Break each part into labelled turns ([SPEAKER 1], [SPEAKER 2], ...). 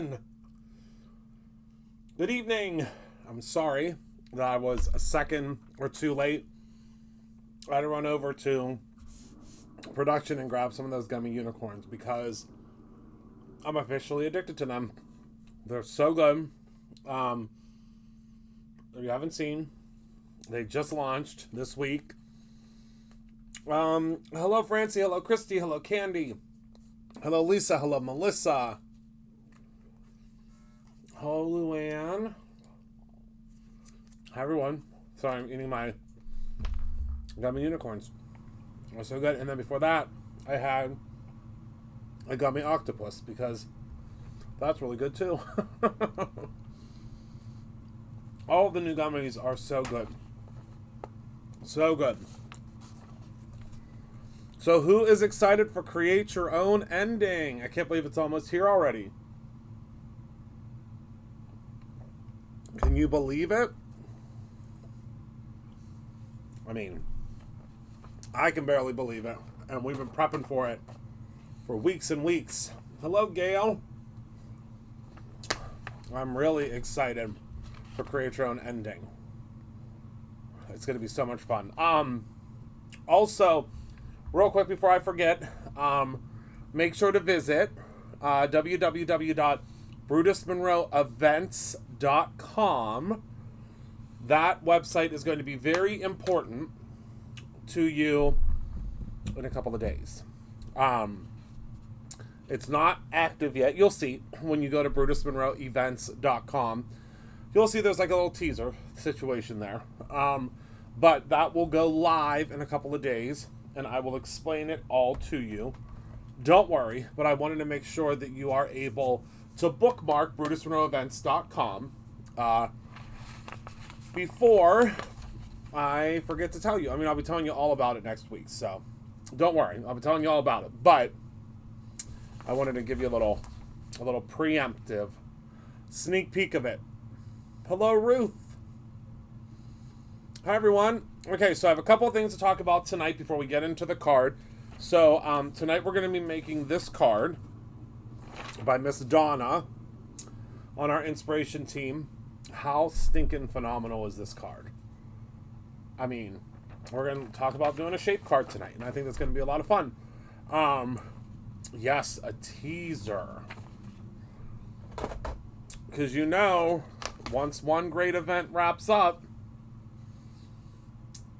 [SPEAKER 1] everyone. Good evening. I'm sorry that I was a second or two late. I had to run over to production and grab some of those gummy unicorns because I'm officially addicted to them. They're so good. If you haven't seen, they just launched this week. Hello Francie, hello Christy, hello Candy, hello Lisa, hello Melissa, hello Luann. Hi everyone. Sorry, I'm eating my gummy unicorns. They're so good. And then before that, I had a gummy octopus because that's really good too. All of the new gummies are so good. So good. So who is excited for Create Your Own Ending? I can't believe it's almost here already. Can you believe it? I mean, I can barely believe it. And we've been prepping for it for weeks and weeks. Hello, Gail. I'm really excited for Create Your Own Ending. It's going to be so much fun. Also, real quick before I forget, make sure to visit www.brutusmonroeevents.com. That website is going to be very important to you in a couple of days. It's not active yet. You'll see when you go to brutusmonroeevents.com. You'll see there's like a little teaser situation there. But that will go live in a couple of days, and I will explain it all to you. Don't worry, but I wanted to make sure that you are able to bookmark brutusmonroeevents.com before I forget to tell you. I mean, I'll be telling you all about it next week, so don't worry. I'll be telling you all about it. But I wanted to give you a little preemptive sneak peek of it. Hello, Ruth. Hi, everyone. Okay, so I have a couple of things to talk about tonight before we get into the card. So tonight we're going to be making this card by Miss Donna on our inspiration team. How stinking phenomenal is this card? I mean, we're going to talk about doing a shape card tonight, and I think that's going to be a lot of fun. Yes, a teaser. Because you know, once one great event wraps up,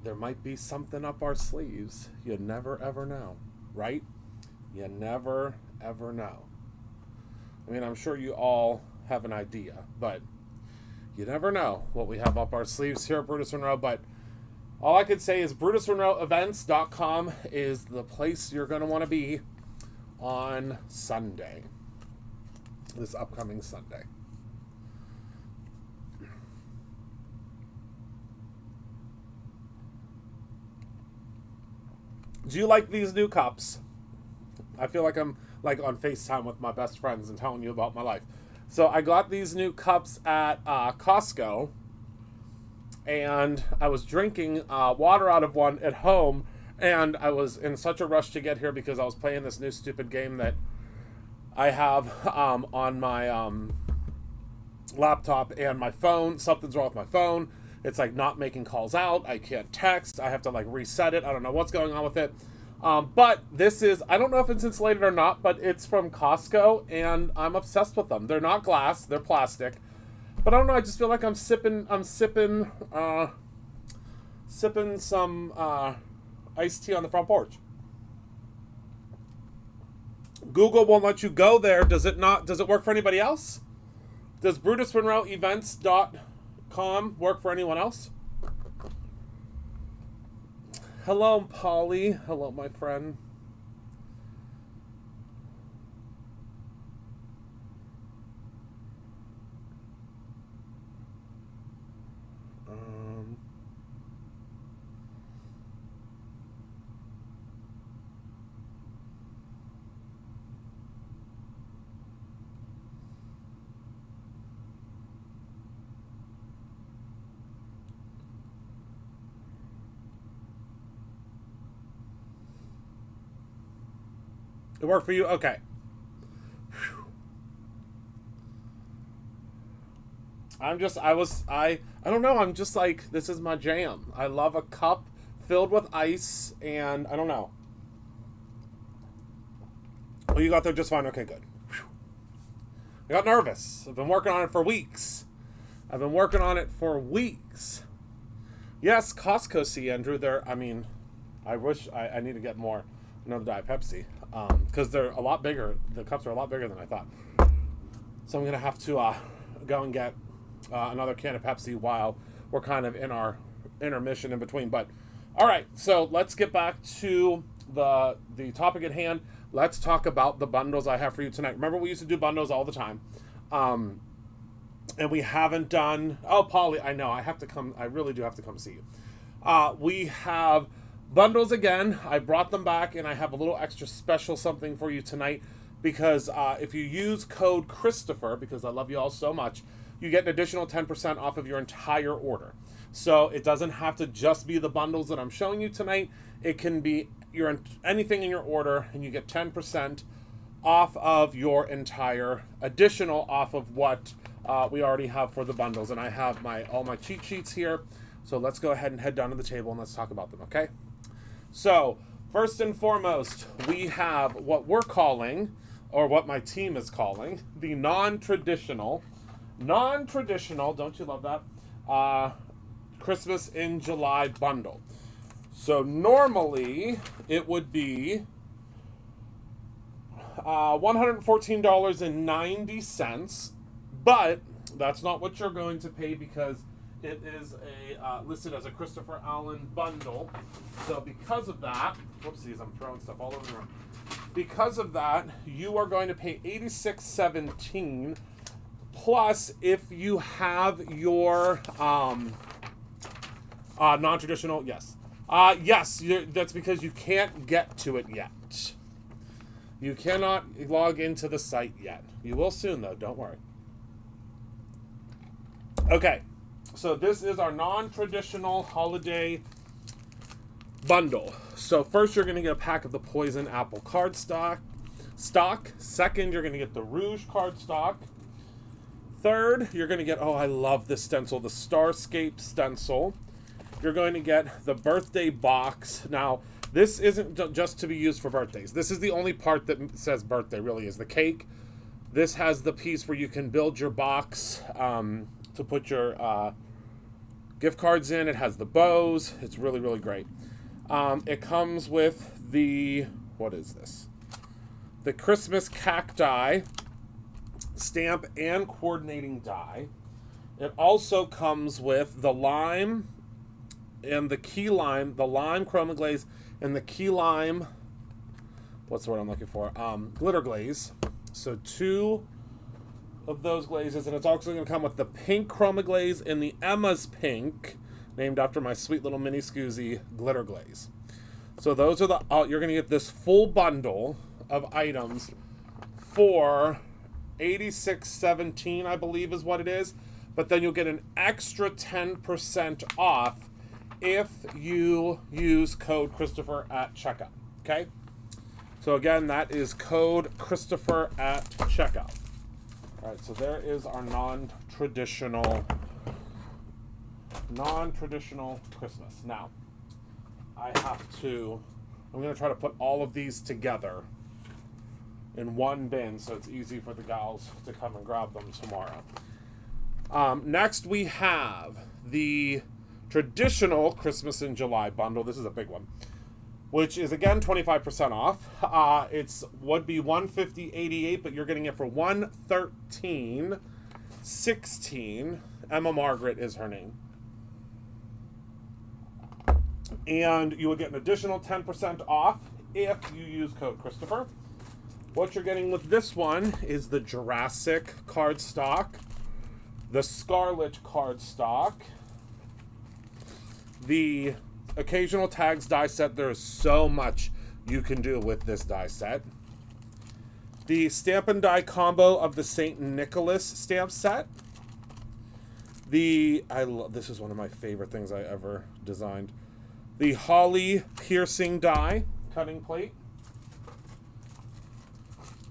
[SPEAKER 1] there might be something up our sleeves. You never, ever know, right? You never, ever know. I mean, I'm sure you all have an idea, but you never know what we have up our sleeves here at Brutus Monroe. But all I could say is brutusmonroeevents.com is the place you're going to want to be on Sunday, this upcoming Sunday. Do you like these new cups? I feel like I'm like on FaceTime with my best friends and telling you about my life. So I got these new cups at Costco, and I was drinking water out of one at home, and I was in such a rush to get here because I was playing this new stupid game that I have on my laptop and my phone. Something's wrong with my phone. It's like not making calls out. I can't text. I have to like reset it. I don't know what's going on with it. But this is, I don't know if it's insulated or not, but it's from Costco, and I'm obsessed with them. They're not glass, they're plastic. But I don't know, I just feel like I'm sipping some iced tea on the front porch. Google won't let you go there. Does it work for anybody else? Does brutusmonroeevents.com work for anyone else? Hello, Polly. Hello, my friend. It worked for you? Okay. Whew. I don't know, I'm just like, this is my jam. I love a cup filled with ice, and I don't know. Oh, you got there just fine. Okay, good. Whew. I got nervous. I've been working on it for weeks. Yes, Costco, see, Andrew, I wish I need to get more, another Diet Pepsi, because they're a lot bigger. The cups are a lot bigger than I thought. So I'm going to have to go and get another can of Pepsi while we're kind of in our intermission in between. But, all right, so let's get back to the topic at hand. Let's talk about the bundles I have for you tonight. Remember, we used to do bundles all the time. And we haven't done... Oh, Polly, I know. I really do have to come see you. We have bundles again. I brought them back, and I have a little extra special something for you tonight. Because if you use code Christopher, because I love you all so much, you get an additional 10% off of your entire order. So it doesn't have to just be the bundles that I'm showing you tonight. It can be anything in your order, and you get 10% off of your entire additional off of what we already have for the bundles. And I have all my cheat sheets here. So let's go ahead and head down to the table and let's talk about them, okay? So first and foremost, we have what we're calling, or what my team is calling, the non-traditional, don't you love that? Christmas in July bundle. So normally it would be $114.90, but that's not what you're going to pay because it is listed as a Christopher Allen bundle. So because of that, whoopsies, I'm throwing stuff all over the room. Because of that, you are going to pay $86.17 plus if you have your non-traditional, yes. That's because you can't get to it yet. You cannot log into the site yet. You will soon, though. Don't worry. Okay. So this is our non-traditional holiday bundle. So first, you're going to get a pack of the Poison Apple cardstock. Second, you're going to get the Rouge cardstock. Third, you're going to get, oh, I love this stencil, the Starscape stencil. You're going to get the birthday box. Now, this isn't just to be used for birthdays. This is the only part that says birthday, really, is the cake. This has the piece where you can build your box to put your gift cards in. It has the bows. It's really, really great. It comes with the, what is this? The Christmas cacti stamp and coordinating die. It also comes with the lime and the key lime, the lime chroma glaze, and the key lime, what's the word I'm looking for? Glitter glaze. So 2 of those glazes, and it's also going to come with the pink chroma glaze and the Emma's Pink, named after my sweet little mini Scoozy glitter glaze. So those are you're going to get this full bundle of items for $86.17, I believe is what it is. But then you'll get an extra 10% off if you use code Christopher at checkout. Okay? So again, that is code Christopher at checkout. All right, so there is our non-traditional Christmas. Now, I'm going to try to put all of these together in one bin so it's easy for the gals to come and grab them tomorrow. Next, we have the traditional Christmas in July bundle. This is a big one, which is again 25% off. It's would be $150.88, but you're getting it for $113.16. Emma Margaret is her name, and you will get an additional 10% off if you use code Christopher. What you're getting with this one is the Jurassic cardstock, the Scarlet cardstock, the occasional tags die set. There is so much you can do with this die set. The stamp and die combo of the St. Nicholas stamp set. This is one of my favorite things I ever designed. The Holly piercing die cutting plate.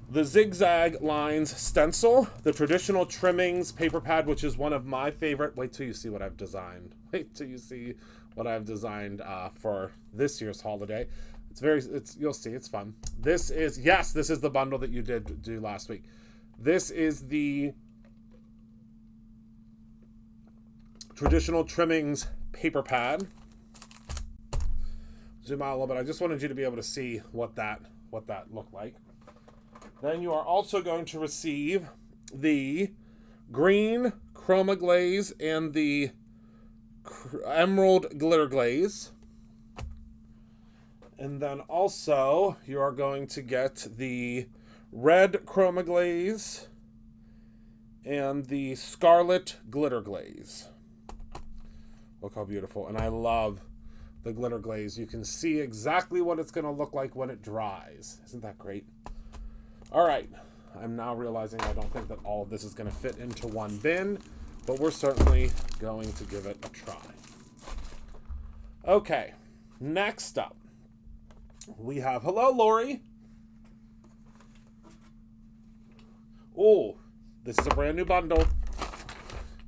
[SPEAKER 1] the Zigzag Lines stencil, the traditional trimmings paper pad, which is one of my favorite. Wait till you see what I've designed. Wait till you see what I've designed for this year's holiday. You'll see, it's fun. This is the bundle that you did do last week. This is the traditional trimmings paper pad. Zoom out a little bit. I just wanted you to be able to see what that looked like. Then you are also going to receive the green chroma glaze and the emerald glitter glaze. And then also you are going to get the red chroma glaze and the scarlet glitter glaze. Look how beautiful. And I love the glitter glaze. You can see exactly what it's going to look like when it dries. Isn't that great? All right, I'm now realizing I don't think that all of this is going to fit into one bin, but we're certainly going to give it a try. Okay, next up, we have, hello, Lori. Oh, this is a brand new bundle.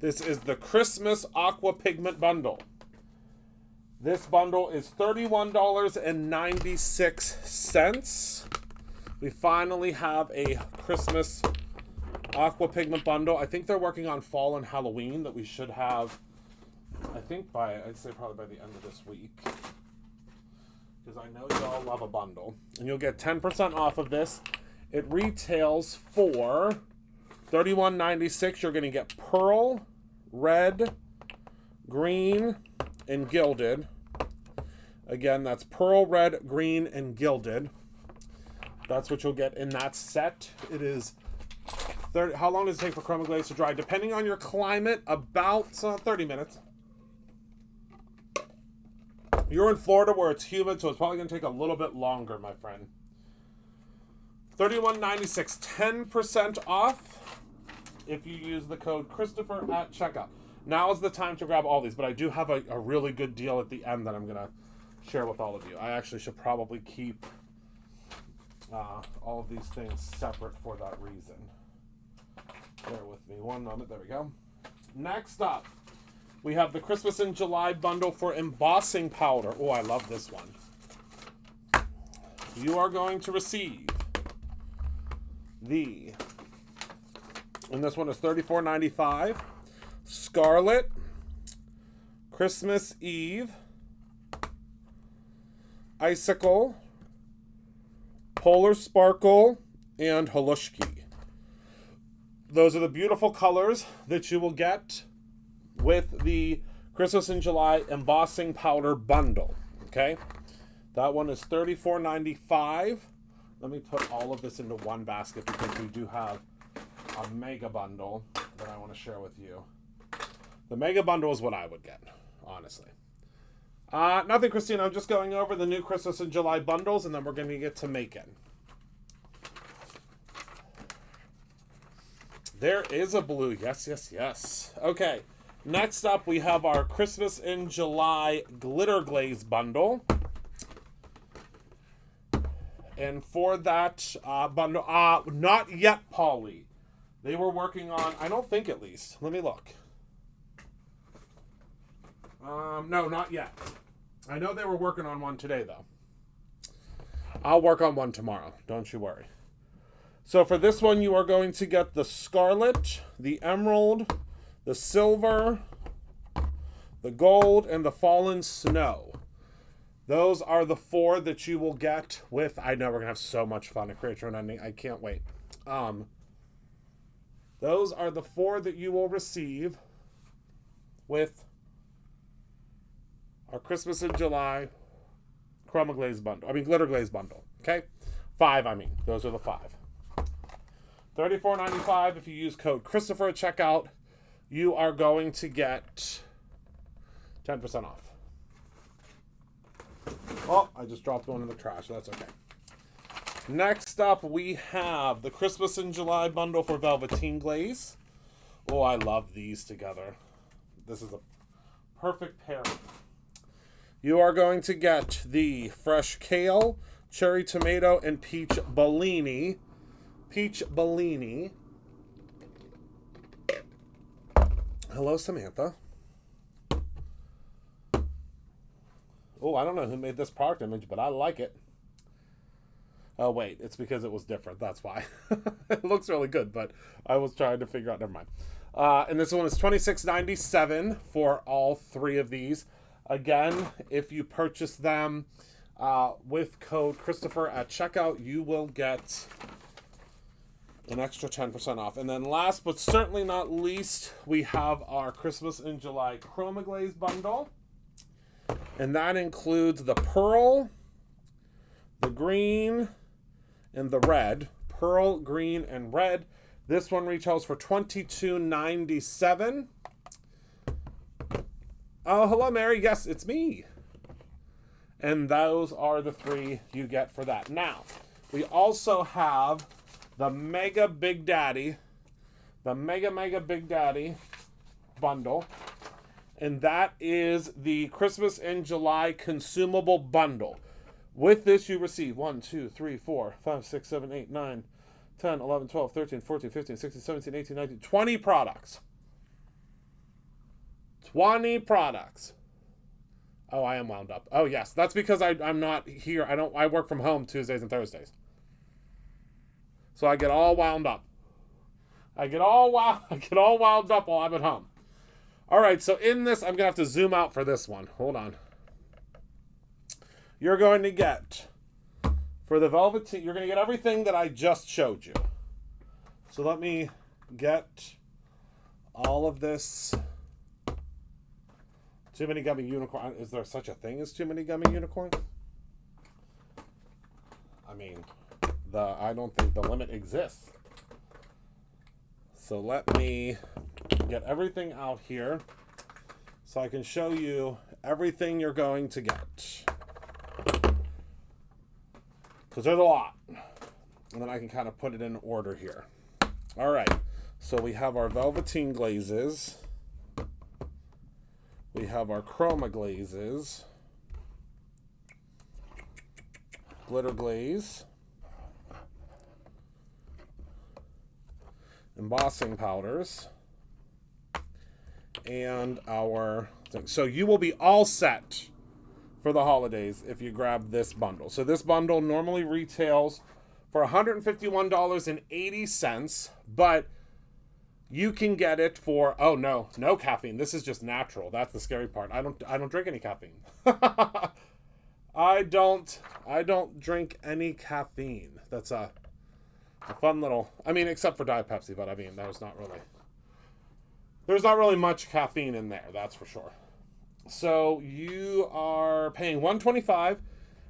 [SPEAKER 1] This is the Christmas Aqua Pigment Bundle. This bundle is $31.96. We finally have a Christmas Aqua Pigment Bundle. I think they're working on fall and Halloween that we should have, I think I'd say probably by the end of this week. Because I know y'all love a bundle. And you'll get 10% off of this. It retails for $31.96. You're going to get pearl, red, green, and gilded. Again, that's pearl, red, green, and gilded. That's what you'll get in that set. It is 30. How long does it take for chroma glaze to dry? Depending on your climate, about 30 minutes. You're in Florida where it's humid, so it's probably going to take a little bit longer, my friend. $31.96, 10% off if you use the code Christopher at checkout. Now is the time to grab all these, but I do have a really good deal at the end that I'm going to share with all of you. I actually should probably keep all of these things separate for that reason. Bear with me one moment. There we go. Next up, we have the Christmas in July bundle for embossing powder. Oh, I love this one. You are going to receive and this one is $34.95, Scarlet, Christmas Eve, Icicle, Polar Sparkle, and Halushki. Those are the beautiful colors that you will get with the Christmas in July embossing powder bundle. Okay? That one is $34.95. Let me put all of this into one basket because we do have a mega bundle that I want to share with you. The mega bundle is what I would get, honestly. Nothing, Christina. I'm just going over the new Christmas in July bundles, and then we're going to get to Macon. There is a blue. Yes, yes, yes. Okay. Next up, we have our Christmas in July glitter glaze bundle. And for that bundle, not yet, Polly. They were working on, I don't think at least. Let me look. No, not yet. I know they were working on one today, though. I'll work on one tomorrow. Don't you worry. So for this one, you are going to get the scarlet, the emerald, the silver, the gold, and the fallen snow. Those are the four that you will get with... I know we're going to have so much fun at Create Your Own Ending. I can't wait. Those are the four that you will receive with our Christmas in July glitter glaze bundle. Okay? 5, I mean. Those are the 5. $34.95 if you use code Christopher at checkout. You are going to get 10% off. Oh, I just dropped one in the trash. That's okay. Next up, we have the Christmas in July bundle for Velveteen Glaze. Oh, I love these together. This is a perfect pairing. You are going to get the fresh kale, cherry tomato, and peach Bellini Peach Bellini. Hello, Samantha. Oh, I don't know who made this product image, but I like it. Oh, wait, it's because it was different. That's why. It looks really good, but I was trying to figure out. Never mind. And this one is $26.97 for all three of these. Again, if you purchase them with code Christopher at checkout, you will get an extra 10% off. And then last but certainly not least, we have our Christmas in July Chroma Glaze bundle. And that includes the pearl, the green, and the red. Pearl, green, and red. This one retails for $22.97. Oh, hello, Mary. Yes, it's me. And those are the three you get for that. Now, we also have the Mega Big Daddy, the Mega Big Daddy bundle. And that is the Christmas in July consumable bundle. With this, you receive 1, 2, 3, 4, 5, 6, 7, 8, 9, 10, 11, 12, 13, 14, 15, 16, 17, 18, 19, 20 products. 20 products. Oh, I am wound up. Oh, yes. That's because I'm not here. I work from home Tuesdays and Thursdays. So I get all wound up. I get all wound up while I'm at home. All right, so in this, I'm going to have to zoom out for this one. Hold on. You're going to get, for the Velveteen, you're going to get everything that I just showed you. So let me get all of this. Too Many Gummy Unicorn. Is there such a thing as Too Many Gummy Unicorns? I mean, I don't think the limit exists. So let me get everything out here so I can show you everything you're going to get. Because there's a lot. And then I can kind of put it in order here. All right. So we have our Velveteen glazes. We have our Chroma glazes. Glitter glaze. Embossing powders. And our thing. So you will be all set for the holidays if you grab this bundle. So this bundle normally retails for $151.80, but you can get it for no caffeine. This is just natural. That's the scary part. I don't drink any caffeine. I don't drink any caffeine. That's a fun little, except for Diet Pepsi, but there's not really much caffeine in there, that's for sure. So you are paying $125,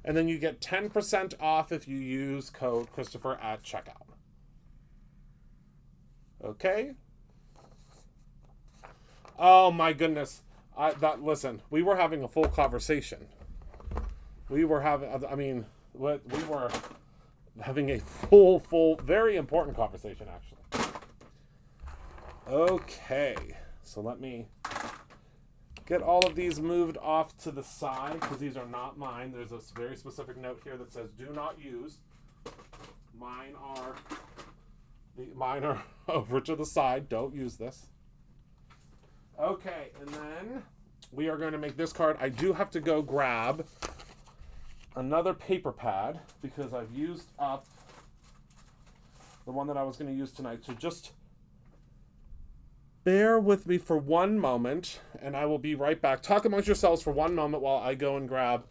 [SPEAKER 1] and then you get 10% off if you use code Christopher at checkout. Okay? Oh my goodness. Listen, we were having a full conversation. We were having a full, very important conversation, actually. Okay, so let me get all of these moved off to the side because these are not mine. There's a very specific note here that says do not use. Mine are over to the side. Don't use this. Okay, and then we are going to make this card. I do have to go grab another paper pad because I've used up the one that I was going to use tonight. So just bear with me for one moment, and I will be right back. Talk amongst yourselves for one moment while I go and grab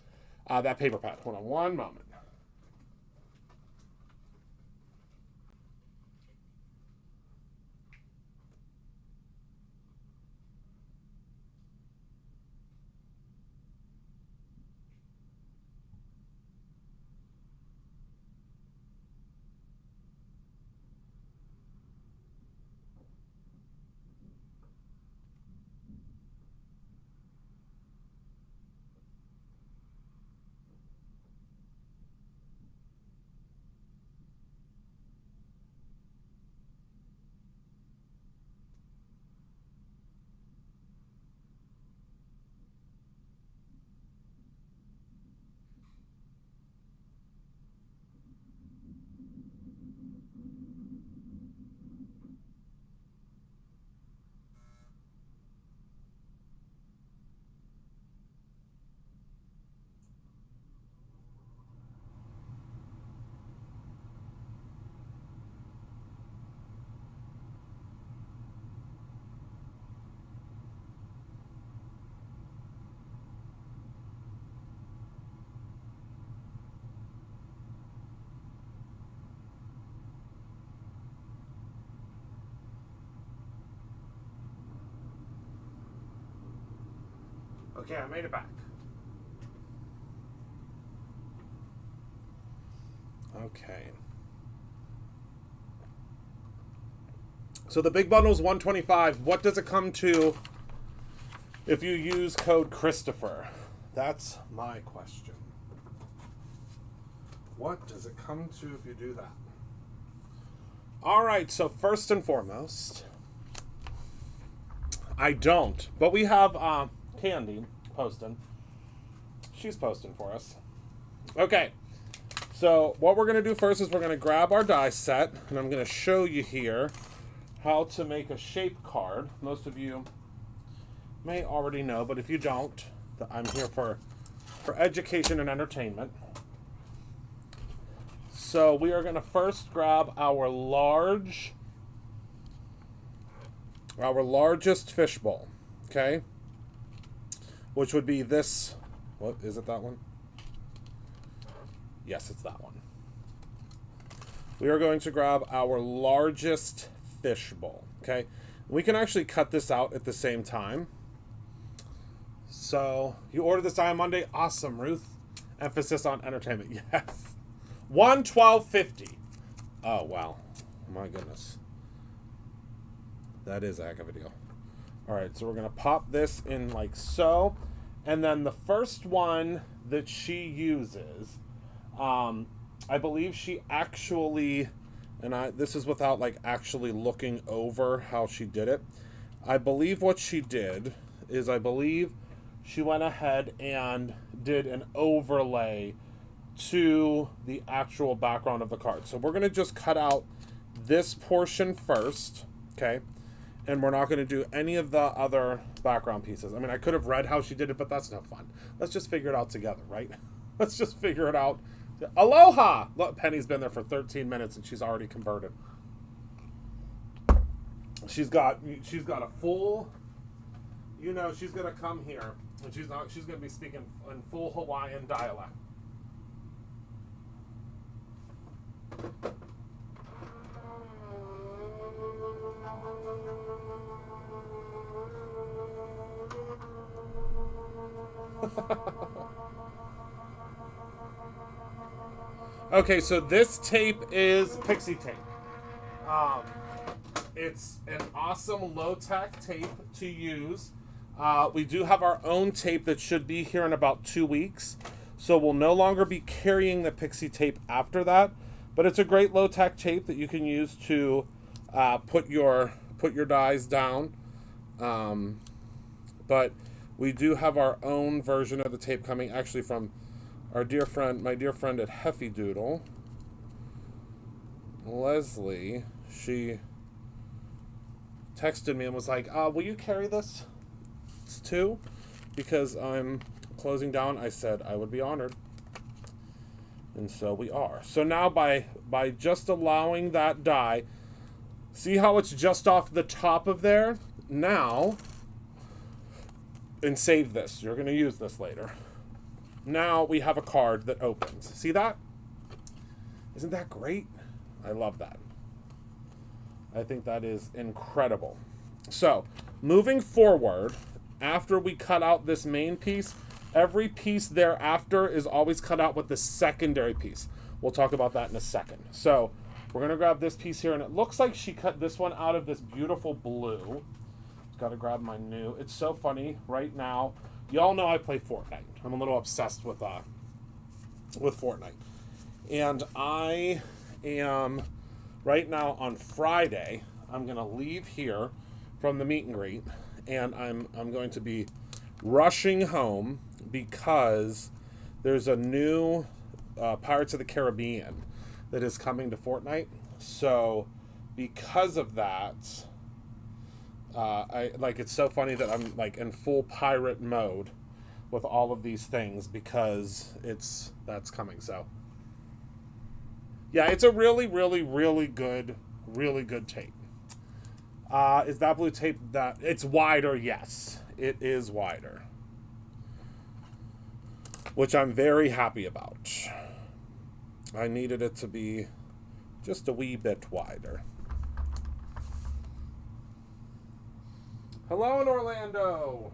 [SPEAKER 1] that paper pad. Hold on one moment. Okay, I made it back. Okay. So the big bundle is $125. What does it come to if you use code Christopher? That's my question. What does it come to if you do that? All right, so first and foremost, I don't, but we have Candy posting. She's posting for us. Okay, so what we're going to do first is we're going to grab our die set, and I'm going to show you here how to make a shape card. Most of you may already know, but if you don't, I'm here for education and entertainment. So we are going to first grab our largest fishbowl, okay? Which would be this. What is it? That one? Yes, it's that one. We are going to grab our largest fishbowl, okay? We can actually cut this out at the same time. So you ordered this on Monday, awesome, Ruth. Emphasis on entertainment, yes. $112.50. Oh wow, my goodness, that is a heck of a deal. All right, so we're gonna pop this in like so, and then the first one that she uses, I believe she actually, and this is without like actually looking over how she did it. I believe what she did is she went ahead and did an overlay to the actual background of the card. So we're going to just cut out this portion first, okay? And we're not going to do any of the other background pieces. I mean, I could have read how she did it, but that's no fun. Let's just figure it out together, right? Let's just figure it out. Aloha! Look, Penny's been there for 13 minutes and she's already converted. She's got a full, you know, she's going to come here and she's going to be speaking in full Hawaiian dialect. Okay, so this tape is Pixie tape. It's an awesome low-tech tape to use. We do have our own tape that should be here in about 2 weeks. So we'll no longer be carrying the Pixie tape after that. But it's a great low-tech tape that you can use to put your dies down. But we do have our own version of the tape coming actually from my dear friend at Heffy Doodle, Leslie. She texted me and was like, will you carry this too? Because I'm closing down. I said I would be honored. And so we are. So now by just allowing that die, see how it's just off the top of there? Now, and save this. You're going to use this later. Now we have a card that opens. See that? Isn't that great? I love that. I think that is incredible. So, moving forward, after we cut out this main piece, every piece thereafter is always cut out with the secondary piece. We'll talk about that in a second. So, we're going to grab this piece here, and it looks like she cut this one out of this beautiful blue. Got to grab my new. It's so funny right now. Y'all know I play Fortnite. I'm a little obsessed with Fortnite. And I am right now on Friday. I'm going to leave here from the meet and greet, and I'm going to be rushing home because there's a new Pirates of the Caribbean that is coming to Fortnite. So because of that, it's so funny that I'm like in full pirate mode with all of these things because that's coming. So yeah, it's a really, really, really good tape. Is that blue tape that it's wider? Yes, it is wider, which I'm very happy about. I needed it to be just a wee bit wider. Hello in Orlando.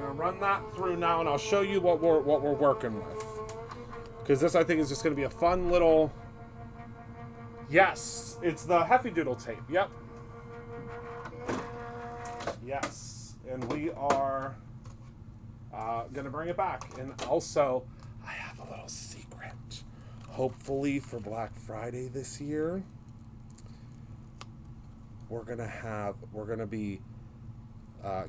[SPEAKER 1] gonna run that through now, and I'll show you what we're working with. Because this, I think, is just gonna be a fun little. Yes, it's the Heffy Doodle tape. Yep. Yes, and we are gonna bring it back. And also, I have a little secret. Hopefully for Black Friday this year, we're gonna be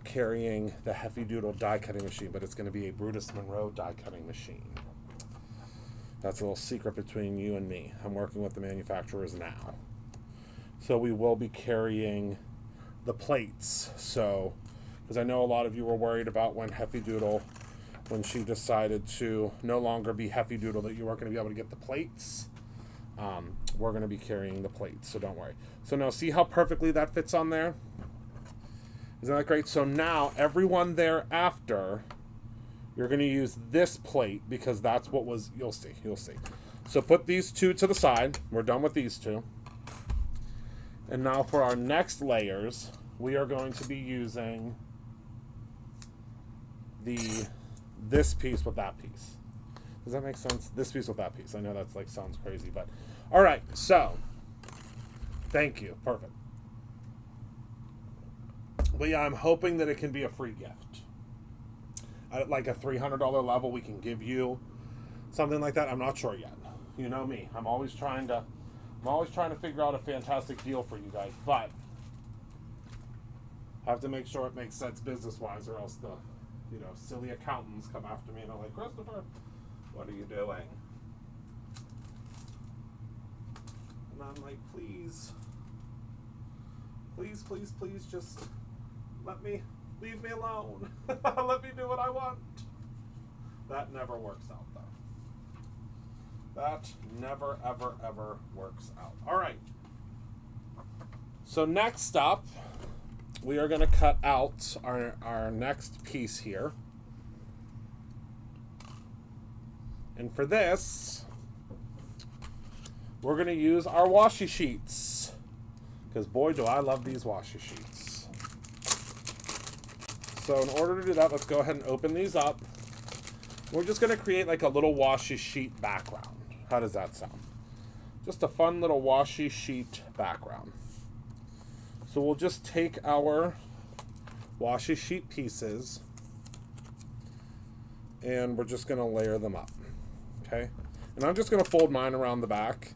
[SPEAKER 1] carrying the Heffy Doodle die cutting machine, but it's gonna be a Brutus Monroe die cutting machine. That's a little secret between you and me. I'm working with the manufacturers now. So we will be carrying the plates. So, because I know a lot of you were worried about when Heffy Doodle, when she decided to no longer be Heffy Doodle, that you weren't going to be able to get the plates. We're going to be carrying the plates, so don't worry. So now, see how perfectly that fits on there? Isn't that great? So now, everyone thereafter, you're going to use this plate because that's what was, you'll see. So put these two to the side. We're done with these two. And now for our next layers, we are going to be using this piece with that piece. Does that make sense? This piece with that piece. I know that's like sounds crazy, but all right. So thank you. Perfect. But yeah, I'm hoping that it can be a free gift. At like a $300 level, we can give you something like that. I'm not sure yet. You know me. I'm always trying to figure out a fantastic deal for you guys, but I have to make sure it makes sense business-wise, or else the, silly accountants come after me and are like, Christopher, what are you doing? And I'm like, please, just leave me alone. Let me do what I want. That never works out, though. That never, ever, ever works out. All right. So next up, we are going to cut out our next piece here. And for this, we're going to use our washi sheets. Because boy, do I love these washi sheets. So in order to do that, let's go ahead and open these up. We're just going to create like a little washi sheet background. How does that sound? Just a fun little washi sheet background. So we'll just take our washi sheet pieces and we're just going to layer them up. Okay? And I'm just going to fold mine around the back.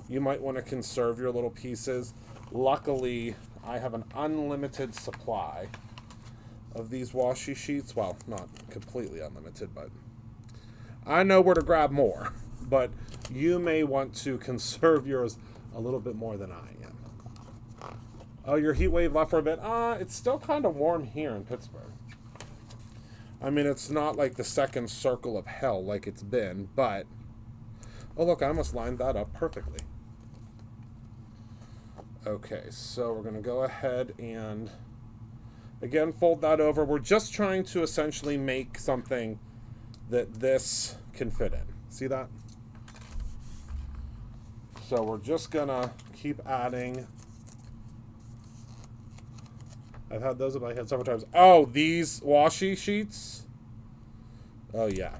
[SPEAKER 1] You might want to conserve your little pieces. Luckily, I have an unlimited supply of these washi sheets. Well, not completely unlimited, but I know where to grab more. But you may want to conserve yours a little bit more than I am. Oh, your heat wave left for a bit? It's still kind of warm here in Pittsburgh. I mean, it's not like the second circle of hell like it's been, but... Oh, look, I almost lined that up perfectly. Okay, so we're going to go ahead and, again, fold that over. We're just trying to essentially make something that this can fit in. See that? So we're just going to keep adding. I've had those in my head several times. Oh, these washi sheets? Oh, yeah.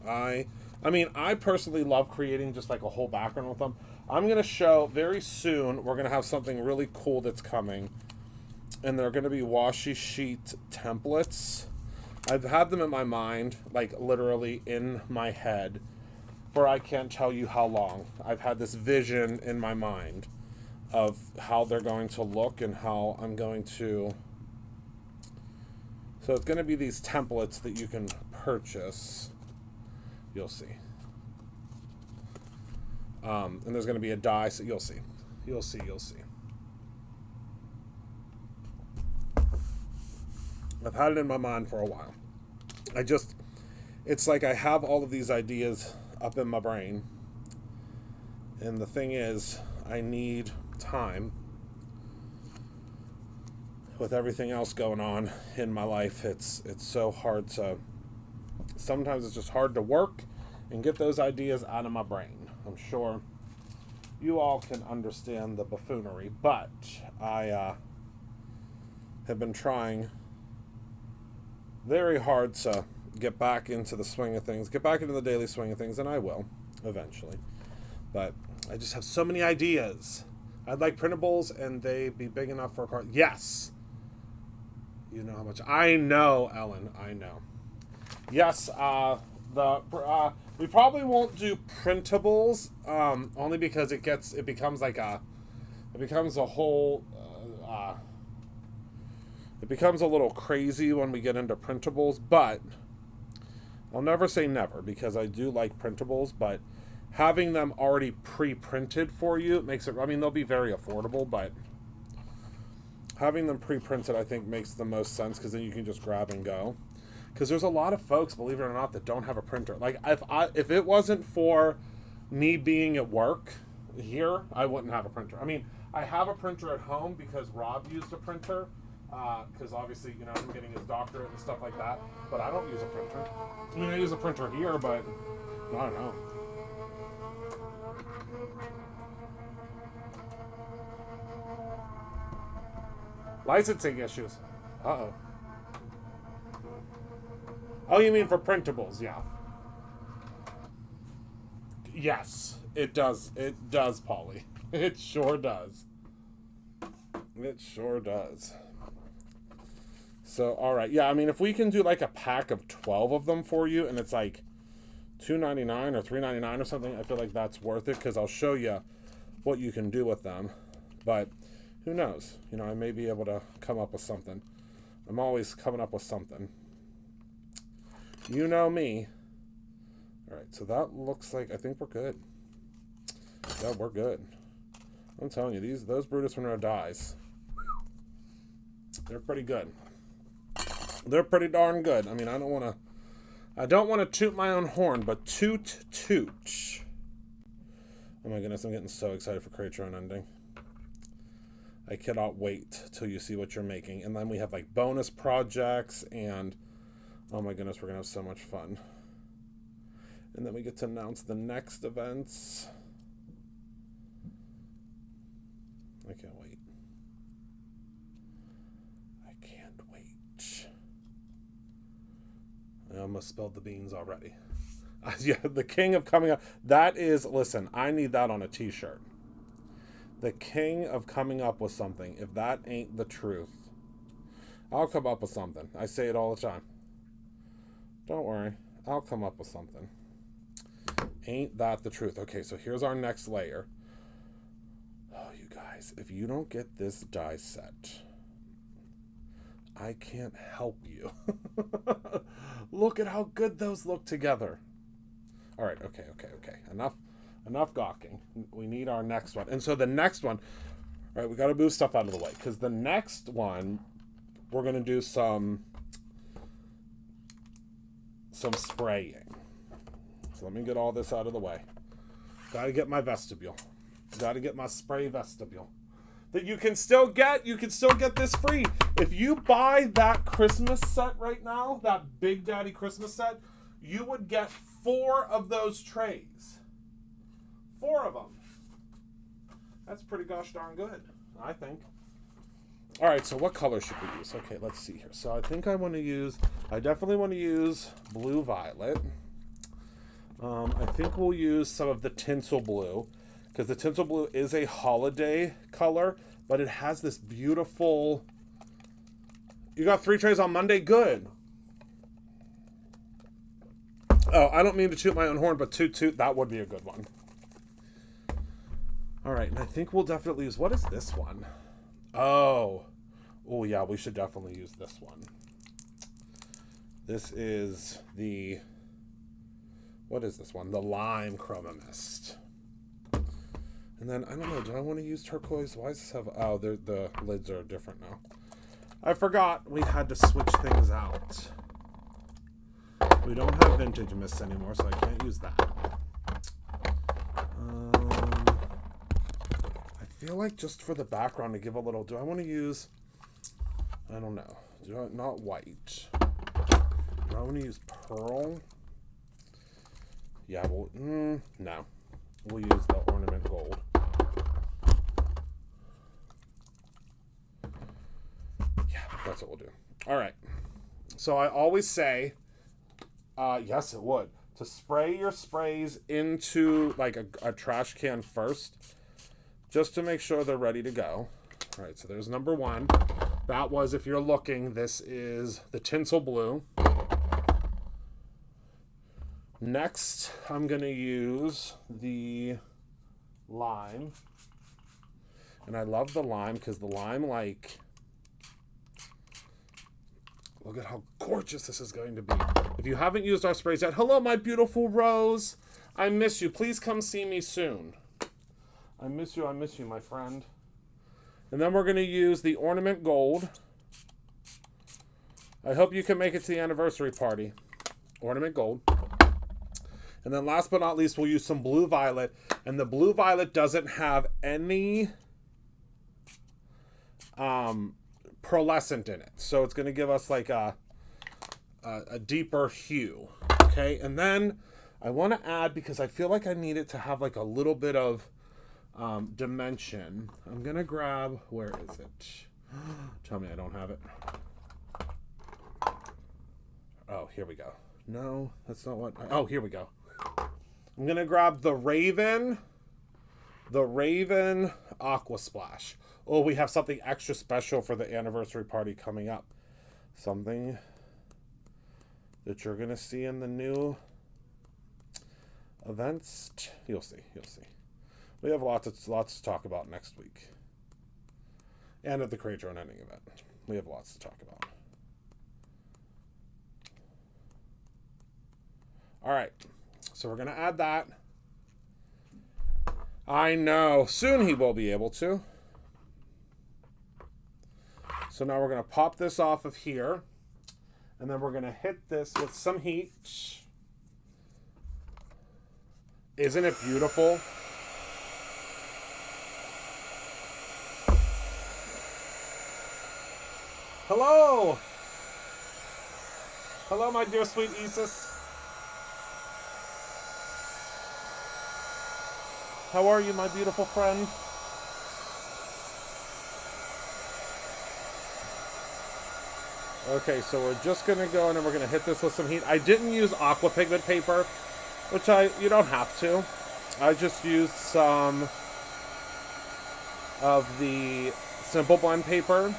[SPEAKER 1] I mean, I personally love creating just like a whole background with them. I'm going to show very soon, we're going to have something really cool that's coming. And they're going to be washi sheet templates. I've had them in my mind, like literally in my head, for I can't tell you how long. I've had this vision in my mind of how they're going to look and how I'm going to... So it's going to be these templates that you can purchase. You'll see. And there's going to be a die, so you'll see. You'll see. I've had it in my mind for a while. It's like I have all of these ideas up in my brain. And the thing is, I need time. With everything else going on in my life, it's so hard to... Sometimes it's just hard to work and get those ideas out of my brain. I'm sure you all can understand the buffoonery, but I have been trying very hard to get back into the swing of things, get back into the daily swing of things, and I will eventually. But I just have so many ideas. I'd like printables, and they be big enough for a car. Yes. You know how much I know, Ellen. I know. Yes. We probably won't do printables, only because it becomes a little crazy when we get into printables. But I'll never say never, because I do like printables, but having them already pre-printed for you makes it, I mean, they'll be very affordable, but having them pre-printed, I think, makes the most sense, because then you can just grab and go. Because there's a lot of folks, believe it or not, that don't have a printer. Like, if it wasn't for me being at work here, I wouldn't have a printer. I mean, I have a printer at home because Rob used a printer, because obviously, you know, I'm getting his doctorate and stuff like that, but I don't use a printer. I mean, I use a printer here, but I don't know. Licensing issues. Uh-oh. Oh, you mean for printables? Yeah. Yes, it does. It does, Polly. It sure does. It sure does. So, all right. Yeah, I mean, if we can do like a pack of 12 of them for you, and it's like $2.99 or $3.99 or something, I feel like that's worth it, because I'll show you what you can do with them. But who knows? You know, I may be able to come up with something. I'm always coming up with something. You know me. All right, so that looks like, I think we're good. Yeah, we're good. I'm telling you, those Brutus Monroe dies, they're pretty good. They're pretty darn good. I mean, I don't want to toot my own horn, but toot toot. Oh my goodness, I'm getting so excited for Create Your Own Ending. I cannot wait till you see what you're making. And then we have like bonus projects, and oh my goodness, we're gonna have so much fun. And then we get to announce the next events. I can't wait. I can't wait. I almost spilled the beans already. Yeah, the king of coming up. That is, listen, I need that on a t-shirt. The king of coming up with something. If that ain't the truth, I'll come up with something. I say it all the time. Don't worry. I'll come up with something. Ain't that the truth? Okay, so here's our next layer. Oh, you guys, if you don't get this die set, I can't help you. Look at how good those look together. All right, okay. Enough gawking. We need our next one. And so the next one, all right, we got to move stuff out of the way, because the next one, we're going to do some spraying. So let me get all this out of the way. Got to get my vestibule. Got to get my spray vestibule. That you can still get this free. If you buy that Christmas set right now, that Big Daddy Christmas set, you would get 4 of those trays. 4 of them. That's pretty gosh darn good, I think. All right, so what color should we use? Okay, let's see here. So I think I definitely want to use blue violet. I think we'll use some of the tinsel blue, because the tinsel blue is a holiday color, but it has this beautiful... You got 3 trays on Monday? Good. Oh, I don't mean to toot my own horn, but toot, that would be a good one. All right, and I think we'll definitely use... What is this one? Oh, yeah, we should definitely use this one. This is the... What is this one? The Lime Chroma Mist. And then, I don't know, do I want to use turquoise? Why does this have... Oh, the lids are different now. I forgot we had to switch things out. We don't have vintage mists anymore, so I can't use that. I feel like just for the background to give a little... Do I want to use... I don't know. Not white. Do I want to use pearl? Yeah, well, no. We'll use the ornament gold. Yeah, that's what we'll do. All right. So I always say, yes, it would, to spray your sprays into like a trash can first, just to make sure they're ready to go. All right, so there's number one. That was, if you're looking, this is the tinsel blue. Next, I'm going to use the lime. And I love the lime because the lime, like, look at how gorgeous this is going to be. If you haven't used our sprays yet, hello, my beautiful Rose. I miss you. Please come see me soon. I miss you, my friend. And then we're going to use the Ornament Gold. I hope you can make it to the anniversary party. Ornament Gold. And then last but not least, we'll use some Blue Violet. And the Blue Violet doesn't have any pearlescent in it. So it's going to give us like a deeper hue. Okay, and then I want to add, because I feel like I need it to have like a little bit of dimension. I'm going to grab, where is it? Tell me I don't have it. Oh, here we go. No, that's not what, oh, here we go. I'm going to grab the Raven Aqua Splash. Oh, we have something extra special for the anniversary party coming up. Something that you're going to see in the new events. You'll see. We have lots to talk about next week. And at the Create Your Own Ending event. We have lots to talk about. All right. So we're going to add that. I know. Soon he will be able to. So now we're going to pop this off of here. And then we're going to hit this with some heat. Isn't it beautiful? Hello! Hello, my dear sweet Isis. How are you, my beautiful friend? Okay, so we're just going to go and then we're going to hit this with some heat. I didn't use aqua pigment paper, which you don't have to. I just used some of the Simple Blend paper.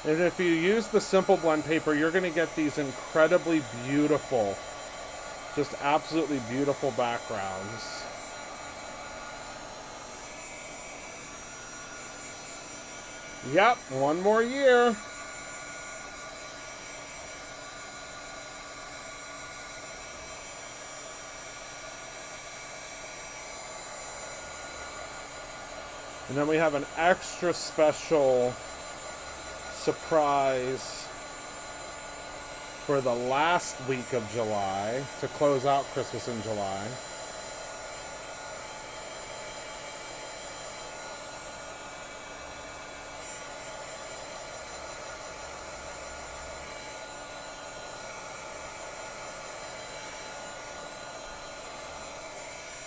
[SPEAKER 1] And if you use the Simple Blend paper, you're going to get these incredibly beautiful, just absolutely beautiful backgrounds. Yep, one more year. And then we have an extra special surprise for the last week of July to close out Christmas in July.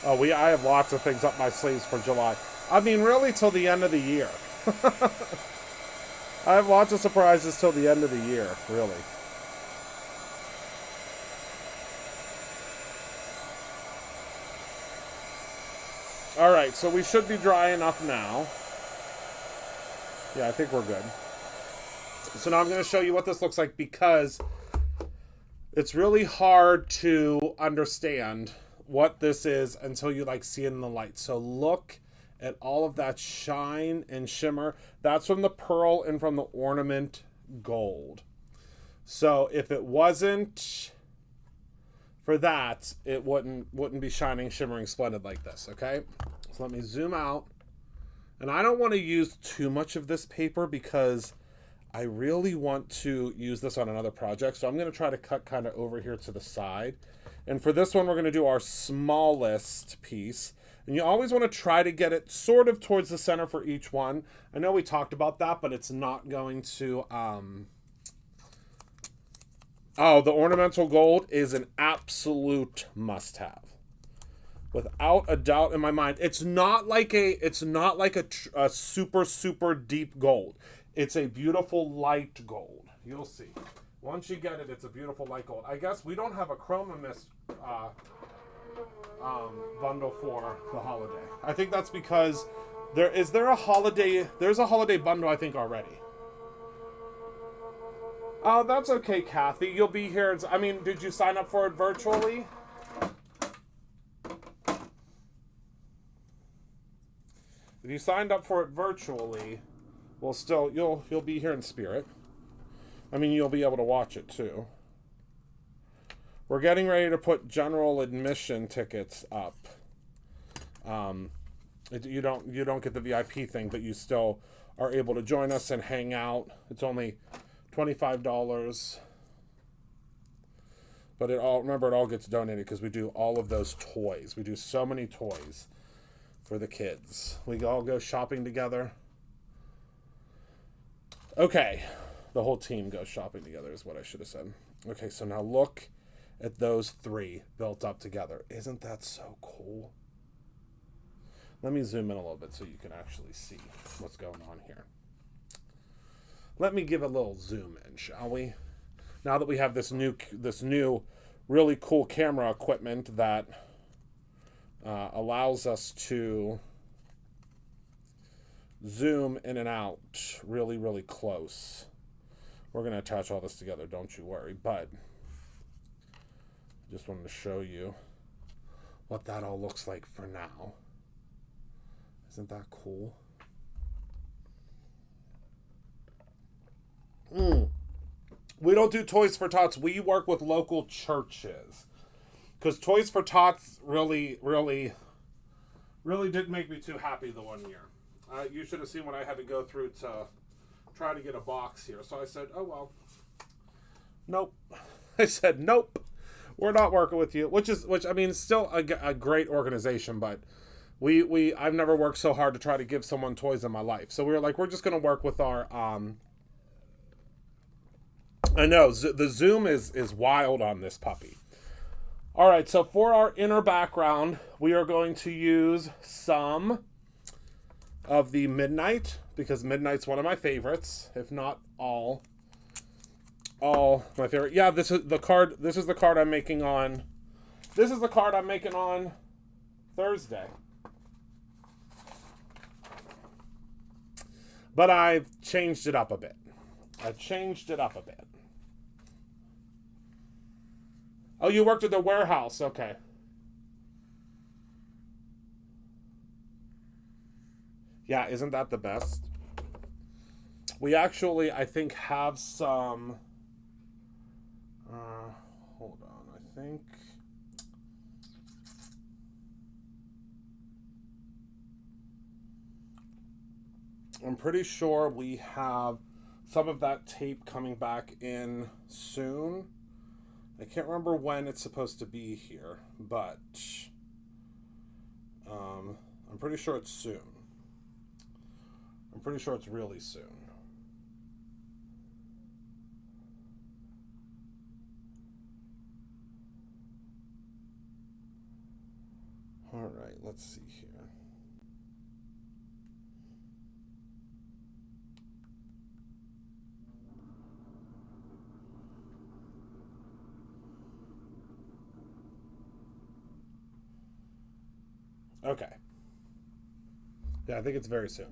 [SPEAKER 1] Oh, I have lots of things up my sleeves for July. I mean, really, till the end of the year. I have lots of surprises till the end of the year, really. All right, so we should be dry enough now. Yeah, I think we're good. So now I'm going to show you what this looks like, because it's really hard to understand what this is until you see it in the light. So look at all of that shine and shimmer. That's from the pearl and from the ornament gold. So if it wasn't for that, it wouldn't be shining, shimmering, splendid like this, okay? So let me zoom out. And I don't want to use too much of this paper because I really want to use this on another project. So I'm going to try to cut kind of over here to the side. And for this one, we're going to do our smallest piece. And you always want to try to get it sort of towards the center for each one. I know we talked about that, but it's not going to... Oh, the ornamental gold is an absolute must-have. Without a doubt in my mind. It's not like a super, super deep gold. It's a beautiful light gold. You'll see. Once you get it, it's a beautiful light gold. I guess we don't have a Chroma Mist bundle for the holiday. I think that's because there's a holiday bundle, I think, already. Oh, that's okay, Kathy. You'll be here. I mean, did you sign up for it virtually? If you signed up for it virtually, well, still you'll be here in spirit. I mean, you'll be able to watch it too. We're getting ready to put general admission tickets up. You don't get the VIP thing, but you still are able to join us and hang out. It's only $25, but it all gets donated because we do all of those toys. We do so many toys for the kids. We all go shopping together. Okay, the whole team goes shopping together is what I should have said. Okay, so now look at those three built up together. Isn't that so cool? Let me zoom in a little bit so you can actually see what's going on here. Let me give a little zoom in, shall we? Now that we have this new really cool camera equipment that allows us to zoom in and out really, really close. We're going to attach all this together, don't you worry. But I just wanted to show you what that all looks like for now. Isn't that cool? We don't do Toys for Tots. We work with local churches. Because Toys for Tots really didn't make me too happy the one year. You should have seen what I had to go through to try to get a box here. So I said, oh, well. Nope. I said, nope. We're not working with you. Which I mean, it's still a great organization, but I've never worked so hard to try to give someone toys in my life. So we were like, we're just going to work with our, I know, the zoom is wild on this puppy. All right, so for our inner background, we are going to use some of the Midnight, because Midnight's one of my favorites, if not all my favorite. Yeah, this is the card I'm making on. This is the card I'm making on Thursday. But I've changed it up a bit. Oh, you worked at the warehouse. Okay. Yeah, isn't that the best? We actually, I think, have some... hold on, I think... I'm pretty sure we have some of that tape coming back in soon. I can't remember when it's supposed to be here, but I'm pretty sure it's soon. I'm pretty sure it's really soon. All right, let's see here. Okay. Yeah, I think it's very soon.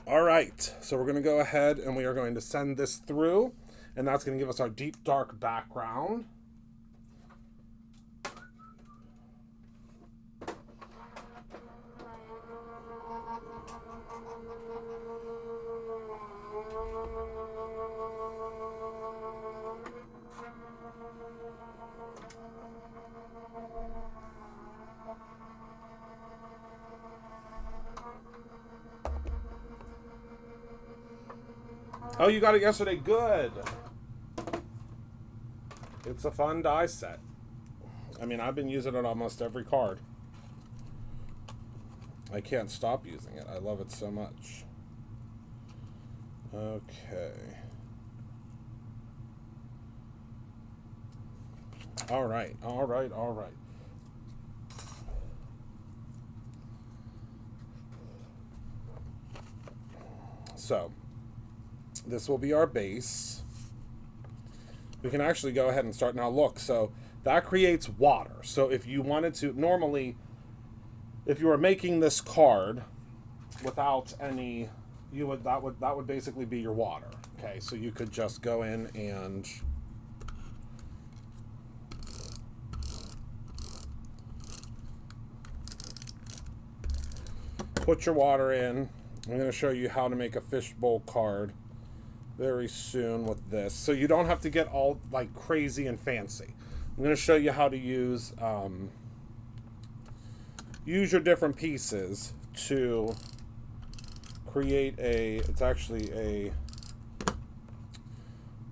[SPEAKER 1] All right, so we're going to go ahead and we are going to send this through, and that's going to give us our deep, dark background. Oh, you got it yesterday. Good. It's a fun die set. I mean, I've been using it almost every card. I can't stop using it. I love it so much. Okay. All right. So this will be our base. We can actually go ahead and start now. Look, so that creates water. So if you wanted to, normally, if you were making this card without any, that would basically be your water. Okay, so you could just go in and put your water in. I'm going to show you how to make a fishbowl card very soon with this. So you don't have to get all like crazy and fancy. I'm going to show you how to use your different pieces to create a, it's actually a,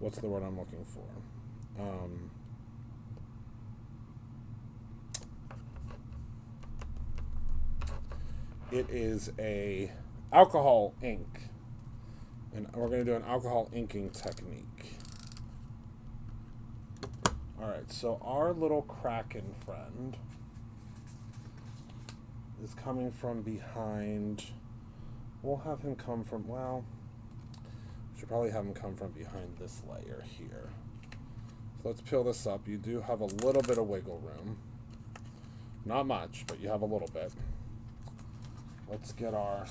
[SPEAKER 1] what's the word I'm looking for? It is a alcohol ink. And we're going to do an alcohol inking technique. Alright, so our little Kraken friend is coming from behind. We'll have him come from, well, should probably have him come from behind this layer here. So let's peel this up. You do have a little bit of wiggle room. Not much, but you have a little bit. Let's get our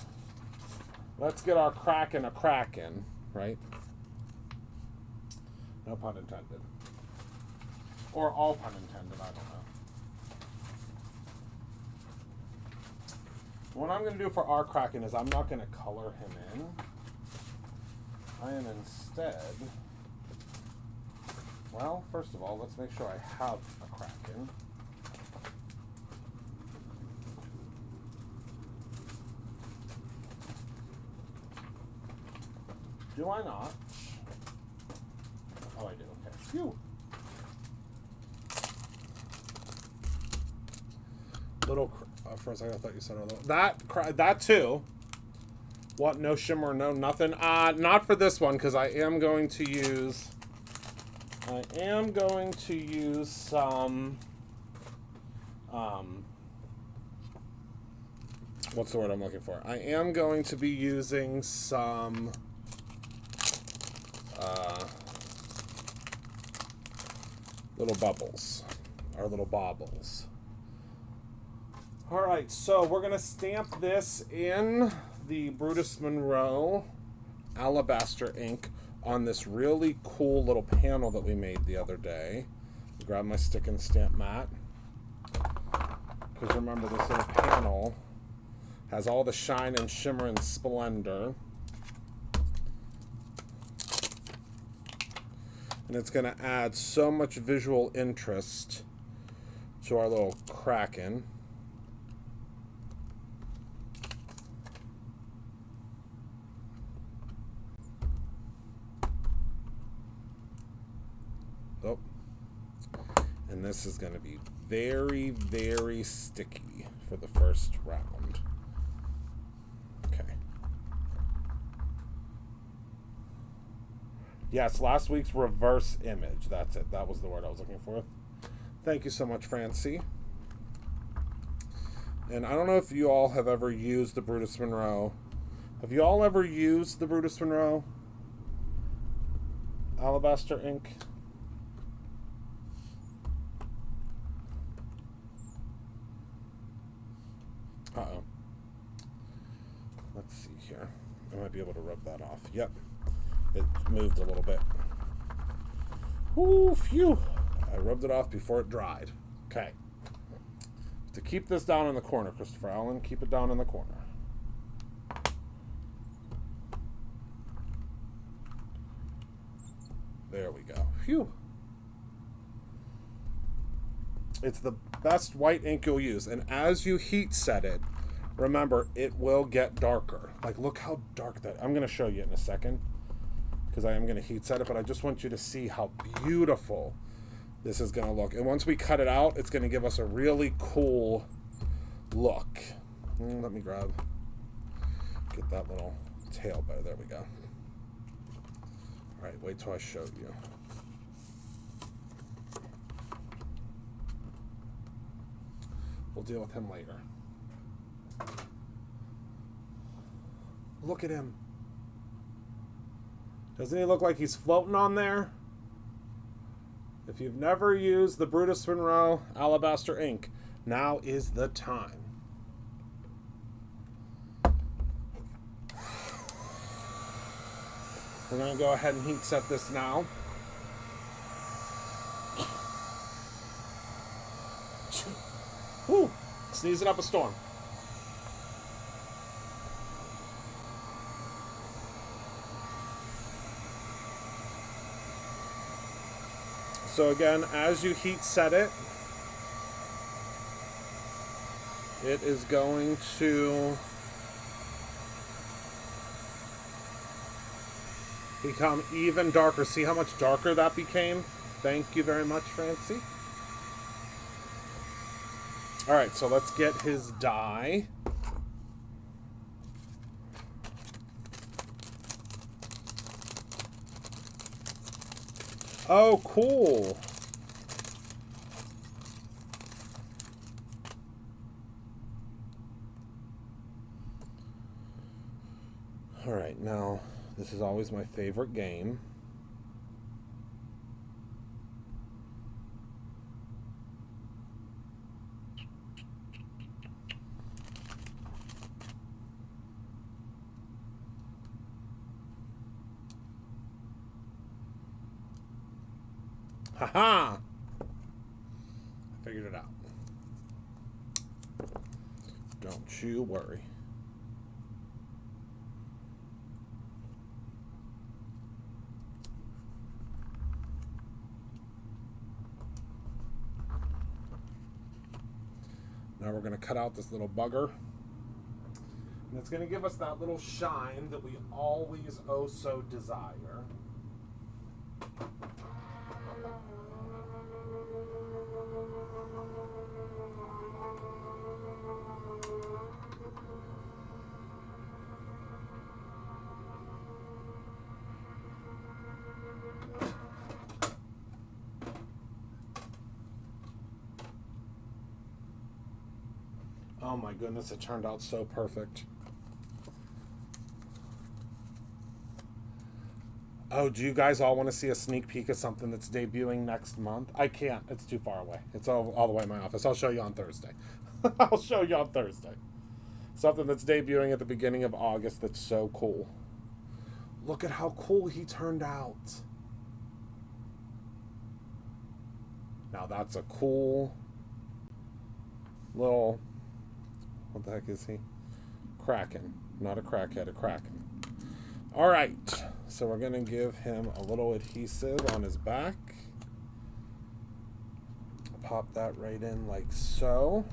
[SPEAKER 1] Kraken a Kraken, right? No pun intended. Or all pun intended, I don't know. What I'm going to do for our Kraken is I'm not going to color him in. I am instead, well, first of all, let's make sure I have a Kraken. Do I not? Oh, I do. Okay. Phew. Little. For a second, I thought you said a little. That too. What? No shimmer, no nothing. Not for this one because I am going to use. Some. What's the word I'm looking for? I am going to be using some. Little bubbles, or little baubles. All right, so we're gonna stamp this in the Brutus Monroe Alabaster ink on this really cool little panel that we made the other day. Grab my stick and stamp mat, because remember this little panel has all the shine and shimmer and splendor. And it's going to add so much visual interest to our little Kraken. Oh. And this is going to be very, very sticky for the first round. Yes, last week's reverse image. That's it. That was the word I was looking for. Thank you so much, Francie. And I don't know if you all have ever used the Brutus Monroe. Have you all ever used the Brutus Monroe Alabaster ink? Uh-oh. Let's see here. I might be able to rub that off. Yep. It moved a little bit. Ooh, phew. I rubbed it off before it dried. Okay. To keep this down in the corner, Christopher Allen, keep it down in the corner. There we go. Phew. It's the best white ink you'll use. And as you heat set it, remember, it will get darker. Like, look how dark that... I'm going to show you in a second, because I am going to heat set it, but I just want you to see how beautiful this is going to look. And once we cut it out, it's going to give us a really cool look. Let me get that little tail better. There we go. All right, wait till I show you. We'll deal with him later. Look at him. Doesn't he look like he's floating on there? If you've never used the Brutus Monroe Alabaster ink, now is the time. We're going to go ahead and heat set this now. Whew, sneezing up a storm. So again, as you heat set it, it is going to become even darker. See how much darker that became? Thank you very much, Francie. All right, so let's get his dye. Oh, cool. All right, now, this is always my favorite game. Haha! I figured it out. Don't you worry. Now we're going to cut out this little bugger. And it's going to give us that little shine that we always oh so desire. Oh my goodness, it turned out so perfect. Oh, do you guys all want to see a sneak peek of something that's debuting next month? I can't. It's too far away. It's all the way in my office. I'll show you on Thursday. I'll show you on Thursday. Something that's debuting at the beginning of August that's so cool. Look at how cool he turned out. Now that's a cool little... What the heck is he? Kraken. Not a crackhead, a Kraken. All right. So we're going to give him a little adhesive on his back. Pop that right in like so.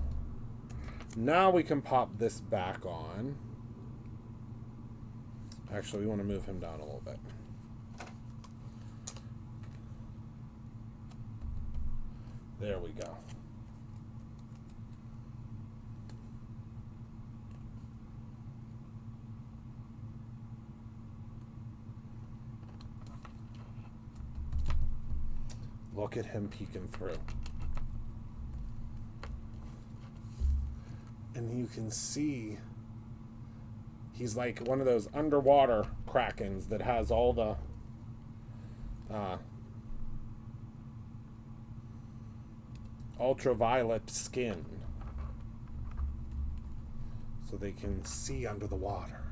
[SPEAKER 1] Now we can pop this back on. Actually, we want to move him down a little bit. There we go. Look at him peeking through. And you can see he's like one of those underwater Krakens that has all the ultraviolet skin. So they can see under the water.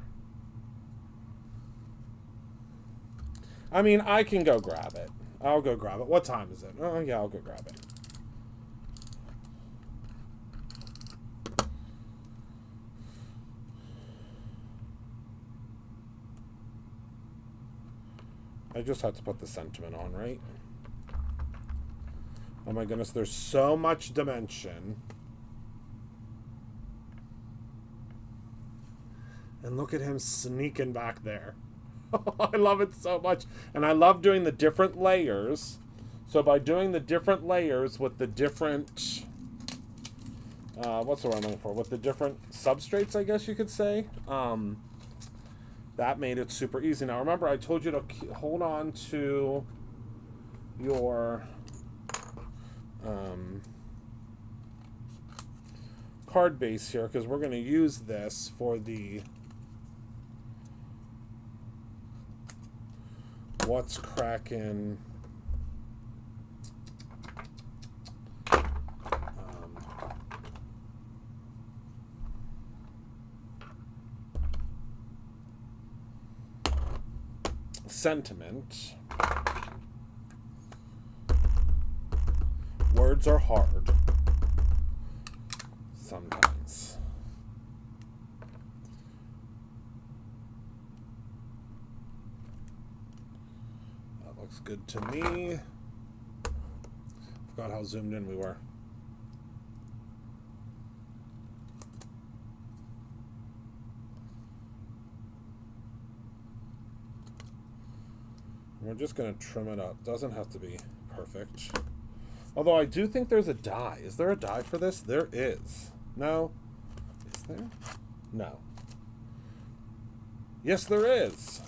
[SPEAKER 1] I mean, I can go grab it. I'll go grab it. What time is it? Oh, yeah, I'll go grab it. I just had to put the sentiment on, right? Oh my goodness, there's so much dimension. And look at him sneaking back there. I love it so much. And I love doing the different layers. So by doing the different layers with the different... what's the word I'm looking for? With the different substrates, I guess you could say. That made it super easy. Now remember, I told you to hold on to your card base here, because we're going to use this for the What's cracking? Sentiment. Words are hard sometimes. That looks good to me. Forgot how zoomed in we were. We're just going to trim it up. Doesn't have to be perfect. Although I do think there's a die. Is there a die for this? There is. No? Is there? No. Yes, there is.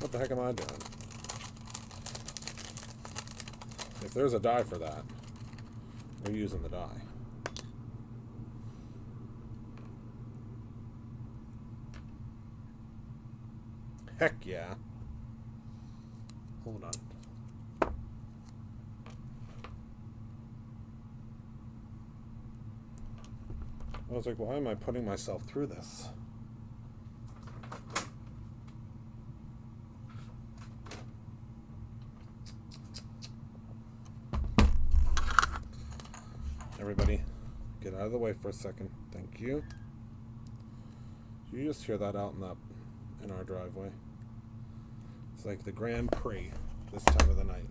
[SPEAKER 1] What the heck am I doing? If there's a die for that, we're using the die. Heck yeah. Hold on. I was like, why am I putting myself through this? Everybody, get out of the way for a second. Thank you. You just hear that out in our driveway. It's like the Grand Prix this time of the night.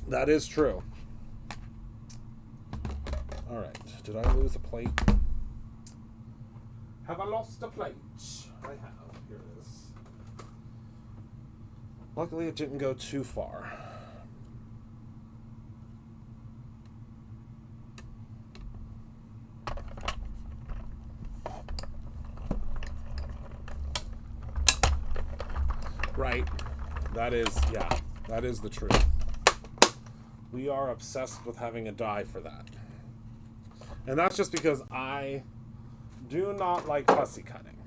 [SPEAKER 1] That is true. All right. Did I lose a plate? Have I lost a plate? I have. Here it is. Luckily, it didn't go too far. Right. That is the truth. We are obsessed with having a die for that. And that's just because I do not like fussy cutting.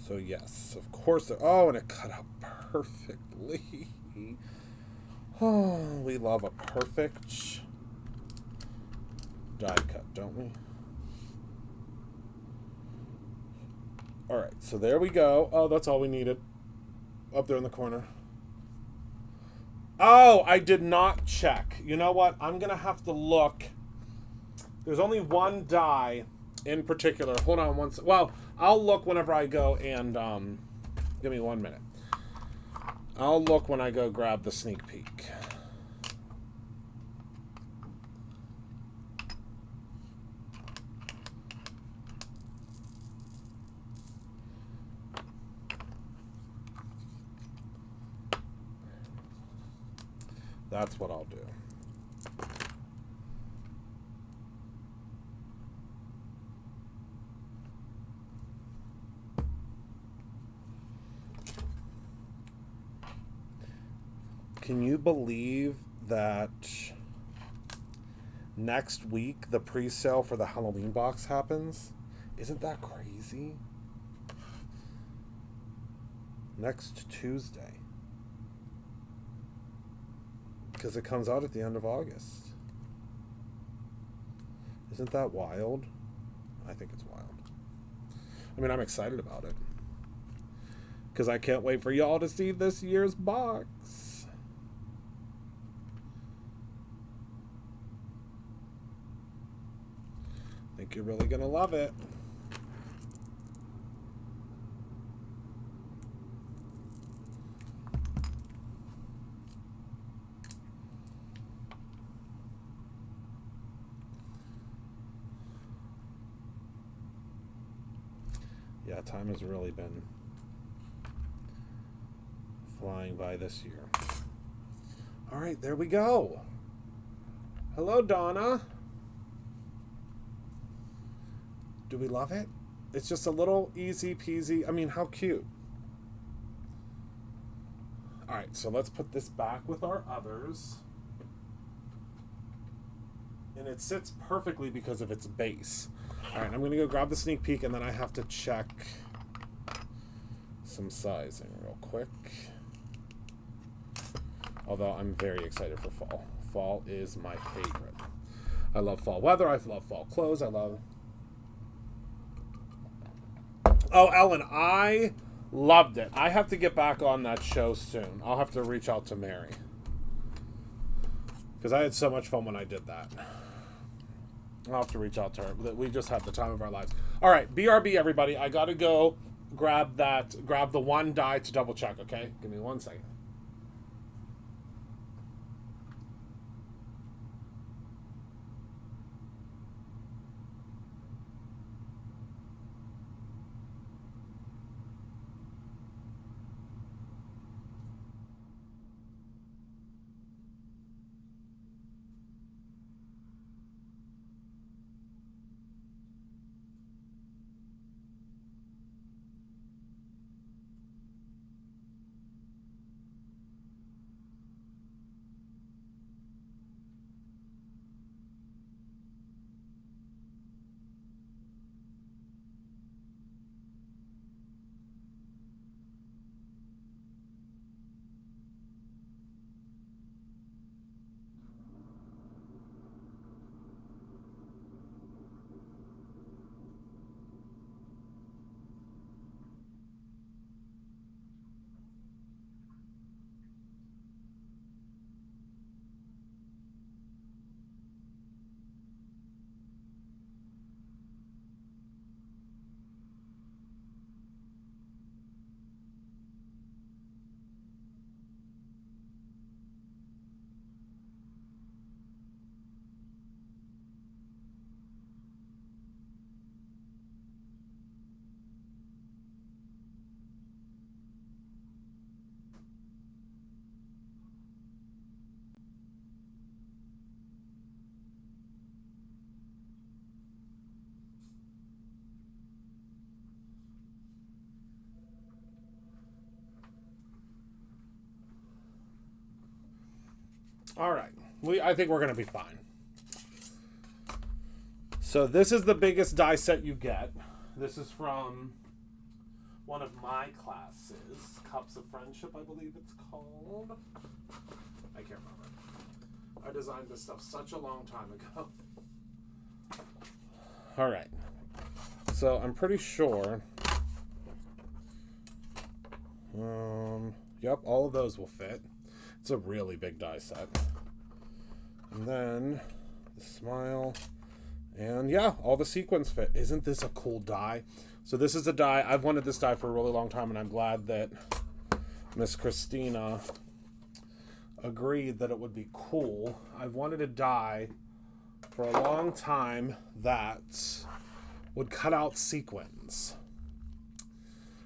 [SPEAKER 1] So yes, of course. Oh, and it cut out perfectly. Oh, we love a perfect die cut, don't we? All right, so there we go. Oh, that's all we needed. Up there in the corner. Oh, I did not check. You know what? I'm going to have to look. There's only one die in particular. Hold on one second. Well, I'll look whenever I go and, give me 1 minute. I'll look when I go grab the sneak peek. That's what I'll do. Can you believe that next week the pre-sale for the Halloween box happens? Isn't that crazy? Next Tuesday. Because it comes out at the end of August. Isn't that wild? I think it's wild. I mean, I'm excited about it. Because I can't wait for y'all to see this year's box. I think you're really going to love it. Yeah, time has really been flying by this year. All right, there we go. Hello, Donna. Do we love it? It's just a little easy peasy. I mean, how cute. All right, so let's put this back with our others. And it sits perfectly because of its base. All right, I'm going to go grab the sneak peek, and then I have to check some sizing real quick. Although I'm very excited for fall. Fall is my favorite. I love fall weather. I love fall clothes. I love... Oh, Ellen, I loved it. I have to get back on that show soon. I'll have to reach out to Mary. Because I had so much fun when I did that. I'll have to reach out to her. We just had the time of our lives. All right, BRB, everybody. I got to go grab the one die to double check, okay? Give me 1 second. All right. I think we're going to be fine. So this is the biggest die set you get. This is from one of my classes. Cups of Friendship, I believe it's called. I can't remember. I designed this stuff such a long time ago. All right. So I'm pretty sure... yep, all of those will fit. It's a really big die set. And then the smile. And yeah, all the sequins fit. Isn't this a cool die? So this is a die. I've wanted this die for a really long time, and I'm glad that Miss Christina agreed that it would be cool. I've wanted a die for a long time that would cut out sequins.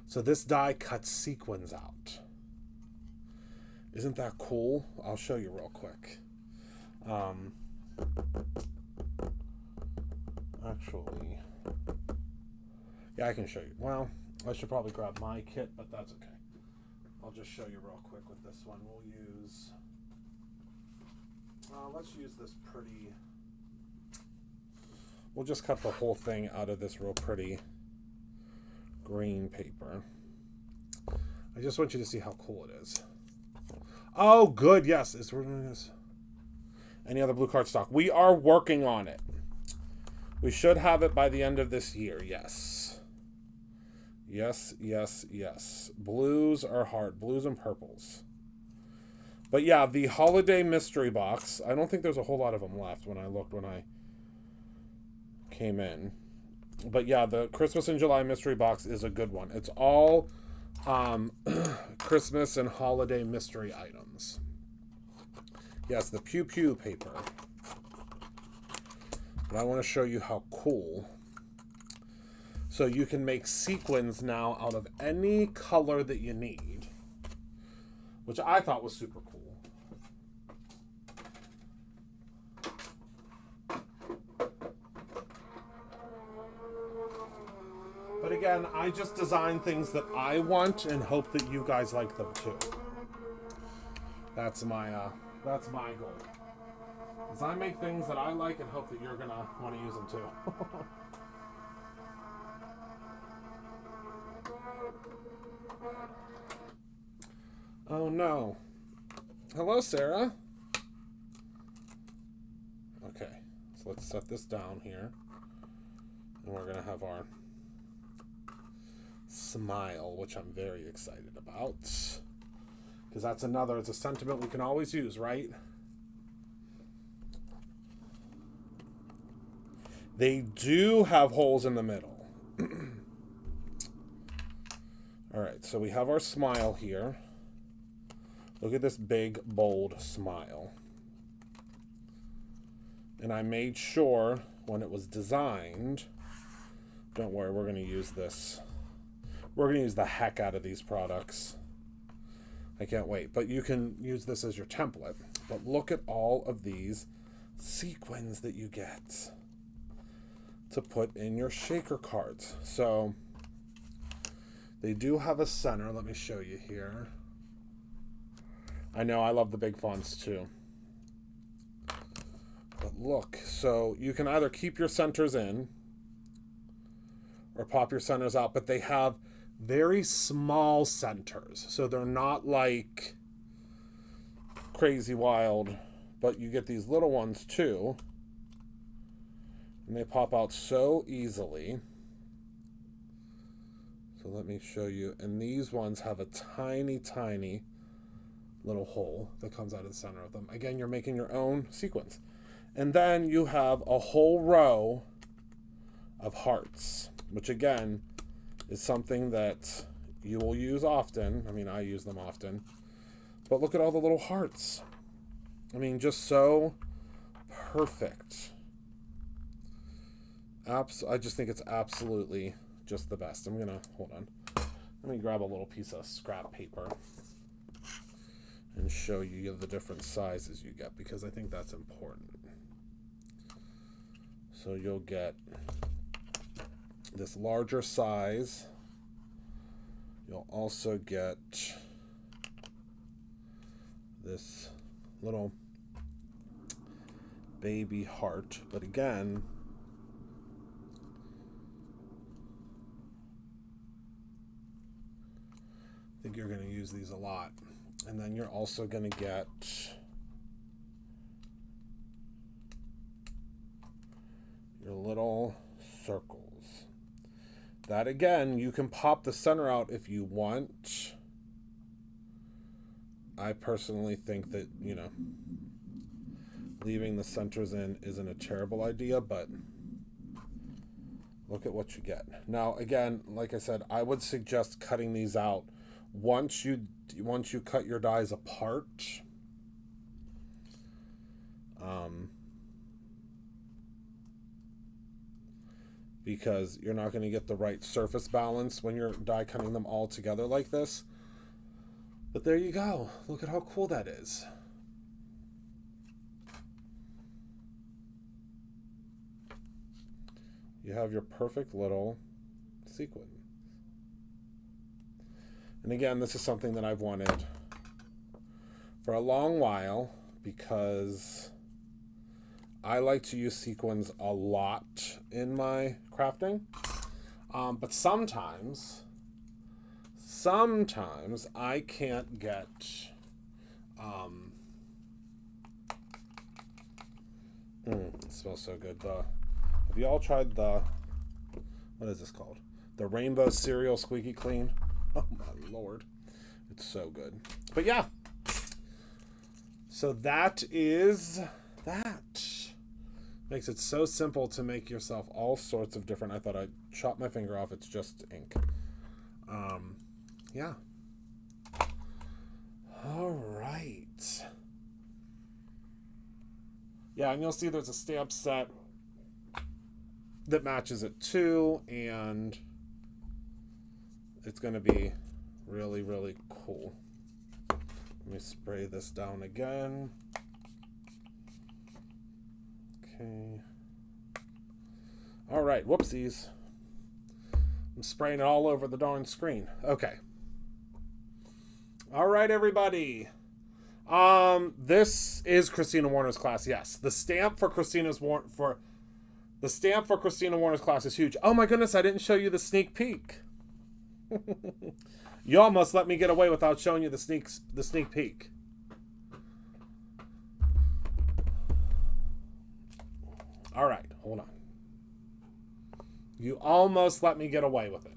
[SPEAKER 1] So this die cuts sequins out. Isn't that cool? I'll show you real quick. Actually, yeah, I can show you. Well, I should probably grab my kit, but that's okay. I'll just show you real quick with this one. We'll use, let's use this pretty, we'll just cut the whole thing out of this real pretty green paper. I just want you to see how cool it is. Oh, good. Yes. We're doing this. Any other blue card stock? We are working on it. We should have it by the end of this year. Yes. Yes, yes, yes. Blues are hard. Blues and purples. But yeah, the holiday mystery box. I don't think there's a whole lot of them left when I looked when I came in. But yeah, the Christmas in July mystery box is a good one. It's all Christmas and holiday mystery items. Yes, the Pew Pew paper. But I want to show you how cool. So you can make sequins now out of any color that you need, which I thought was super cool. But again, I just design things that I want and hope that you guys like them too. That's my goal. Because I make things that I like and hope that you're going to want to use them too. Oh no. Hello, Sarah. Okay, so let's set this down here. And we're going to have our smile, which I'm very excited about. Because that's another, it's a sentiment we can always use, right? They do have holes in the middle. All right, so we have our smile here. Look at this big, bold smile. And I made sure when it was designed, don't worry, we're going to use this. We're going to use the heck out of these products. I can't wait. But you can use this as your template. But look at all of these sequins that you get to put in your shaker cards. So they do have a center. Let me show you here. I know I love the big fonts too. But look, so you can either keep your centers in or pop your centers out, but they have very small centers. So they're not like crazy wild, but you get these little ones too. And they pop out so easily. So let me show you. And these ones have a tiny, tiny little hole that comes out of the center of them. Again, you're making your own sequins. And then you have a whole row of hearts, which again is something that you will use often. I mean, I use them often. But look at all the little hearts. I mean, just so perfect. I just think it's absolutely just the best. I'm gonna, hold on. Let me grab a little piece of scrap paper and show you the different sizes you get, because I think that's important. So you'll get this larger size. You'll also get this little baby heart, but again, I think you're going to use these a lot. And then you're also going to get your little circles. That again, you can pop the center out if you want. I personally think that, you know, leaving the centers in isn't a terrible idea, but look at what you get. Now, again, like I said, I would suggest cutting these out once you cut your dies apart. Because you're not going to get the right surface balance when you're die cutting them all together like this. But there you go. Look at how cool that is. You have your perfect little sequin. And again, this is something that I've wanted for a long while because I like to use sequins a lot in my crafting. But sometimes I can't get it smells so good. Have you all tried what is this called? The Rainbow Cereal Squeaky Clean. Oh my Lord. It's so good. But yeah. So that is that. Makes it so simple to make yourself all sorts of different. I thought I'd chop my finger off. It's just ink. Yeah. All right. Yeah, and you'll see there's a stamp set that matches it too, and it's going to be really, really cool. Let me spray this down again. Okay. All right, whoopsies. I'm spraying it all over the darn screen. Okay. All right, everybody. This is Christina Warner's class. Yes, the stamp for Christina Warner's class is huge. Oh my goodness, I didn't show you the sneak peek. You almost let me get away without showing you the sneak peek. All right, hold on. You almost let me get away with it.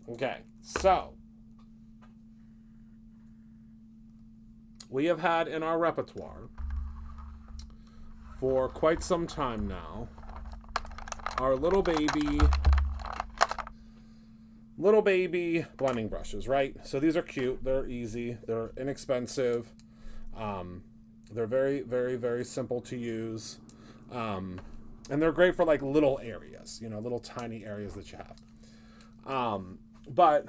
[SPEAKER 1] Okay, so we have had in our repertoire for quite some time now our little baby blending brushes, right? So these are cute, they're easy, they're inexpensive, they're very, very, very simple to use, and they're great for like little areas, you know, little tiny areas that you have. But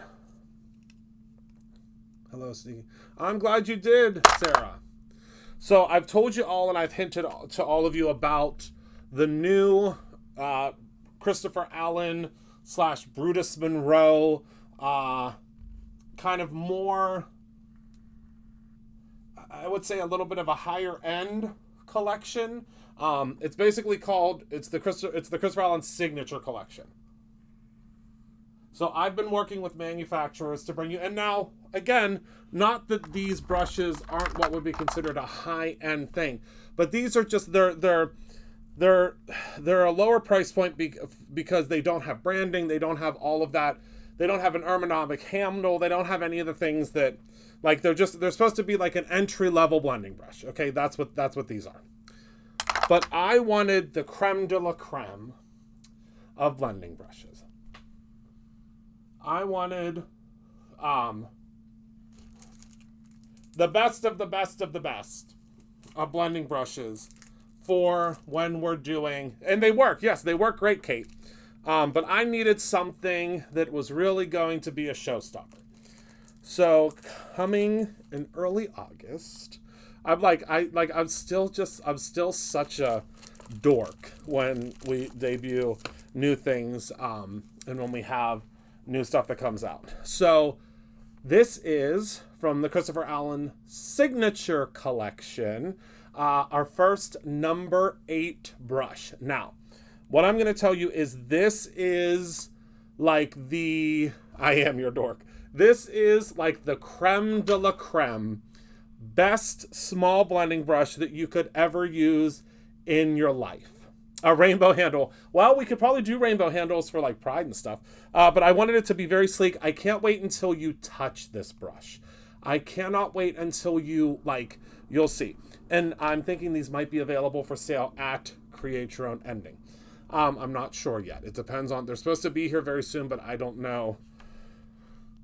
[SPEAKER 1] hello, Steve. I'm glad you did, Sarah. So I've told you all, and I've hinted to all of you about the new Christopher Allen / Brutus Monroe kind of more, I would say, a little bit of a higher end collection. It's basically called the Christopher Allen Signature Collection. So I've been working with manufacturers to bring you, and now, again, not that these brushes aren't what would be considered a high-end thing, but these are just, they're a lower price point because they don't have branding, they don't have all of that, they don't have an ergonomic handle, they don't have any of the things that, like, they're supposed to be like an entry-level blending brush, okay? That's what these are. But I wanted the creme de la creme of blending brushes. I wanted the best of the best of the best of blending brushes for when we're doing, and they work. Yes, they work great, Kate. But I needed something that was really going to be a showstopper. So coming in early August, I'm still such a dork when we debut new things, and when we have new stuff that comes out. So this is from the Christopher Allen Signature Collection, our first number 8 brush. Now, what I'm going to tell you is this is like I am your dork. This is like the creme de la creme, best small blending brush that you could ever use in your life. A rainbow handle. Well, we could probably do rainbow handles for like Pride and stuff, but I wanted it to be very sleek. I can't wait until you touch this brush. I cannot wait until you'll see. And I'm thinking these might be available for sale at Create Your Own Ending. I'm not sure yet. It depends on, they're supposed to be here very soon, but I don't know.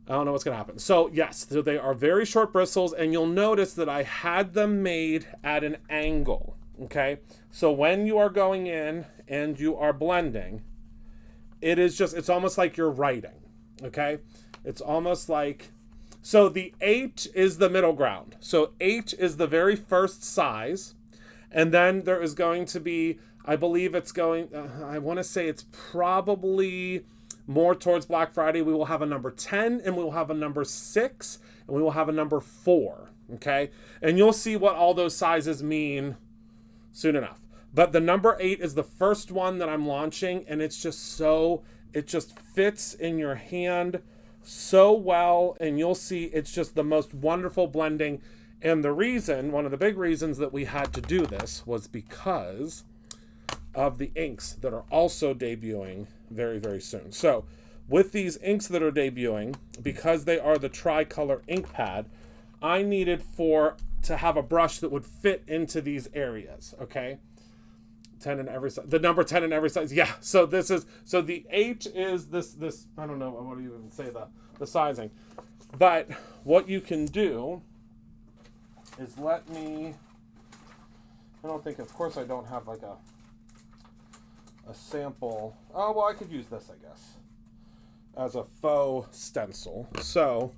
[SPEAKER 1] I don't know what's going to happen. So yes, they are very short bristles, and you'll notice that I had them made at an angle. Okay, so when you are going in and you are blending, it's almost like you're writing. Okay, it's almost like, so the 8 is the middle ground. So 8 is the very first size, and then there is going to be, I believe it's going, I want to say it's probably more towards Black Friday. We will have a number 10, and we will have a number 6, and we will have a number 4. Okay, and you'll see what all those sizes mean soon enough. But the number 8 is the first one that I'm launching, and it just fits in your hand so well, and you'll see it's just the most wonderful blending. And one of the big reasons that we had to do this was because of the inks that are also debuting very, very soon. So with these inks that are debuting, because they are the tricolor ink pad, I needed to have a brush that would fit into these areas, okay? 10 in every size. The number 10 in every size. Yeah, so the 8 is this, I don't know what do you even say the sizing. But what you can do is I don't think, of course I don't have like a sample. Oh, well, I could use this, I guess, as a faux stencil. So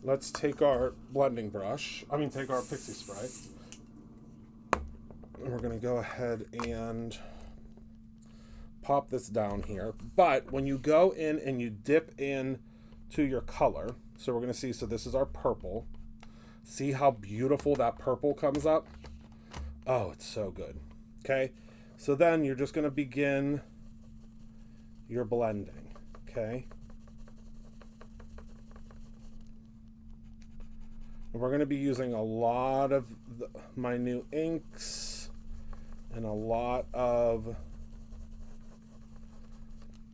[SPEAKER 1] let's take our blending brush, take our Pixie Spray, and we're going to go ahead and pop this down here. But when you go in and you dip in to your color, so we're going to see, so this is our purple. See how beautiful that purple comes up? Oh, it's so good. Okay, so then you're just going to begin your blending. Okay. And we're going to be using a lot of my new inks and a lot of...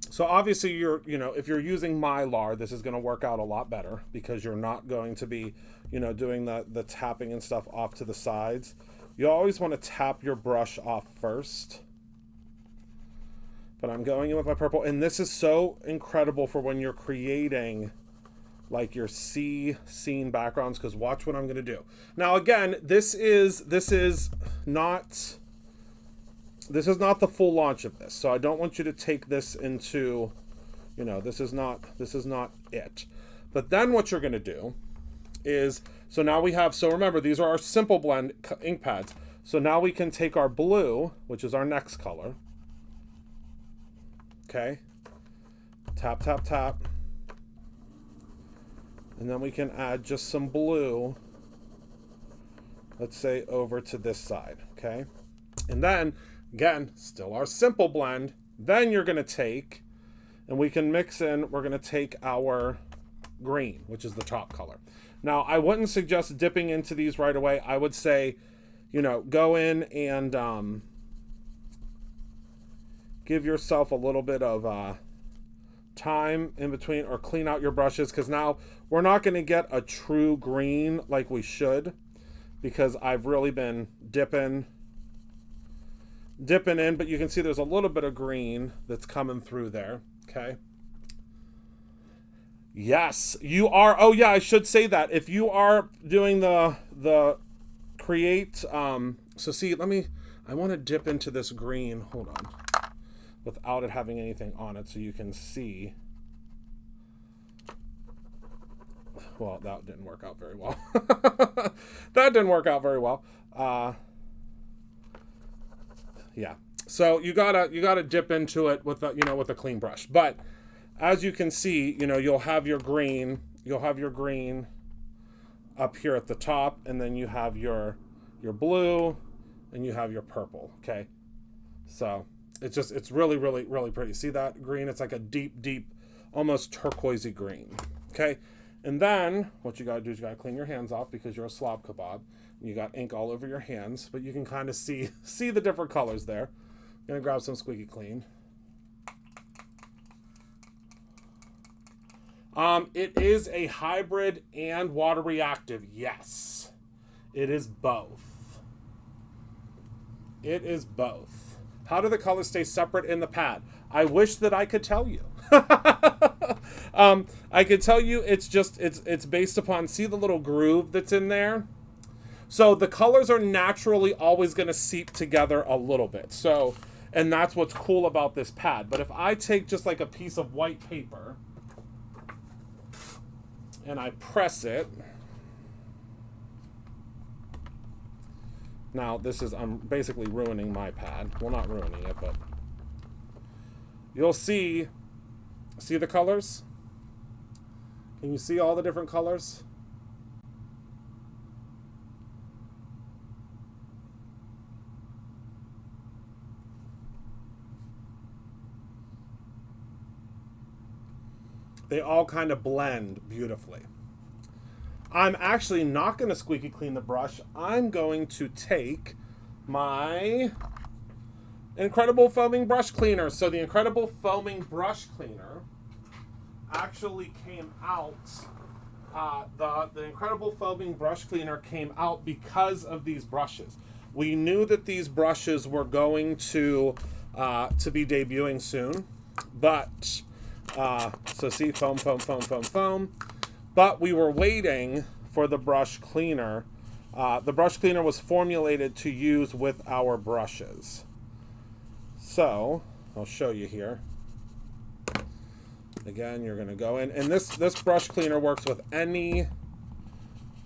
[SPEAKER 1] So obviously if you're using Mylar, this is going to work out a lot better because you're not going to be, doing the tapping and stuff off to the sides. You always want to tap your brush off first. But I'm going in with my purple, and this is so incredible for when you're creating like your sea scene backgrounds, because watch what I'm going to do. Now again, this is not the full launch of this, so I don't want you to take this into, this is not it. But then what you're going to do is, so now we have, so remember, these are our Simple Blend ink pads. So now we can take our blue, which is our next color. Okay. Tap, tap, tap. And then we can add just some blue, let's say, over to this side. Okay. And then, again, still our Simple Blend. Then you're going to take, and we can mix in, we're going to take our green, which is the top color. Now, I wouldn't suggest dipping into these right away. I would say, go in and give yourself a little bit of time in between, or clean out your brushes, because now we're not going to get a true green like we should, because I've really been dipping in, but you can see there's a little bit of green that's coming through there. Okay. Yes, you are. Oh yeah, I should say that. If you are doing the create, so see, I want to dip into this green, hold on, without it having anything on it, so you can see. Well, that didn't work out very well. That didn't work out very well. Yeah. So you gotta dip into it with a clean brush. But as you can see, you'll have your green up here at the top, and then you have your blue, and you have your purple. Okay. So it's really, really, really pretty. See that green? It's like a deep, deep, almost turquoisey green. Okay. And then what you got to do is you got to clean your hands off, because you're a slob kebab. And you got ink all over your hands, but you can kind of see the different colors there. I'm going to grab some Squeaky Clean. It is a hybrid and water reactive. Yes, it is both. It is both. How do the colors stay separate in the pad? I wish that I could tell you. I could tell you it's based upon, see the little groove that's in there? So the colors are naturally always going to seep together a little bit. So, and that's what's cool about this pad. But if I take just like a piece of white paper and I press it, now I'm basically ruining my pad. Well, not ruining it, but you'll see the colors? Can you see all the different colors? They all kind of blend beautifully. I'm actually not going to squeaky clean the brush. I'm going to take my Incredible Foaming Brush Cleaner. So the Incredible Foaming Brush Cleaner actually came out, the Incredible Foaming Brush Cleaner came out because of these brushes. We knew that these brushes were going to be debuting soon, but, so see, foam, foam, foam, foam, foam. But we were waiting for the brush cleaner. The brush cleaner was formulated to use with our brushes. So, I'll show you here. Again, you're going to go in, and this brush cleaner works with any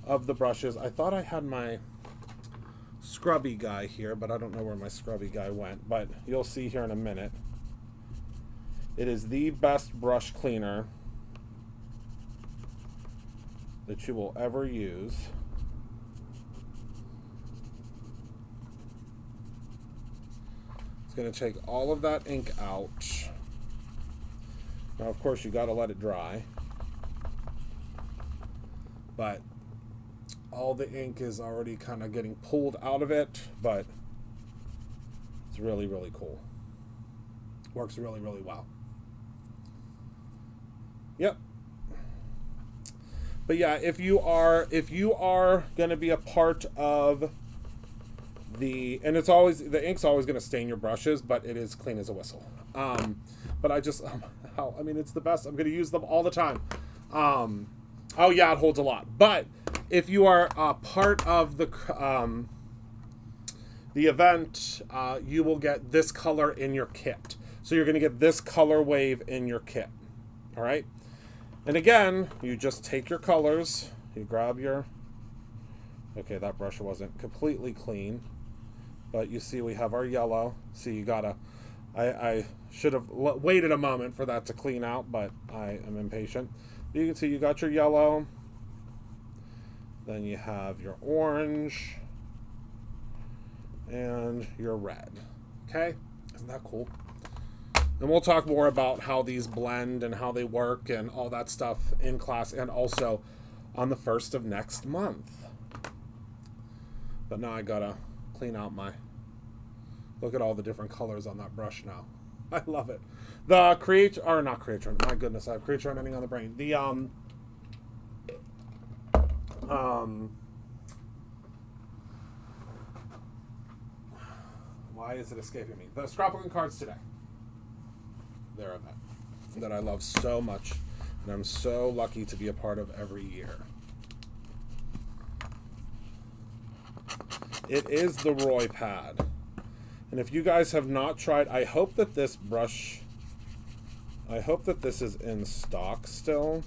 [SPEAKER 1] of the brushes. I thought I had my scrubby guy here, but I don't know where my scrubby guy went, but you'll see here in a minute. It is the best brush cleaner that you will ever use. It's going to take all of that ink out. Now, of course, you got to let it dry. But all the ink is already kind of getting pulled out of it, but it's really, really cool. Works really, really well. Yep. But yeah, if you are going to be a part of and it's always, the ink's always going to stain your brushes, but it is clean as a whistle. But I just, I mean, it's the best. I'm going to use them all the time. Oh yeah, it holds a lot. But if you are part of the event, you will get this color in your kit. So you're going to get this color wave in your kit. All right. And again, you just take your colors, you grab your, okay, that brush wasn't completely clean, but you see we have our yellow. See, you gotta, I should have waited a moment for that to clean out, but I am impatient. You can see you got your yellow, then you have your orange, and your red. Okay, isn't that cool? And we'll talk more about how these blend and how they work and all that stuff in class and also on the 1st of next month. But now I gotta clean out my, look at all the different colors on that brush now. I love it. The not Creatron, my goodness, I have Creatron ending on the brain. The, why is it escaping me? The scrapbooking cards today. They're a event that I love so much, and I'm so lucky to be a part of every year. It is the Roy Pad, and if you guys have not tried, I hope that this brush, I hope that this is in stock still.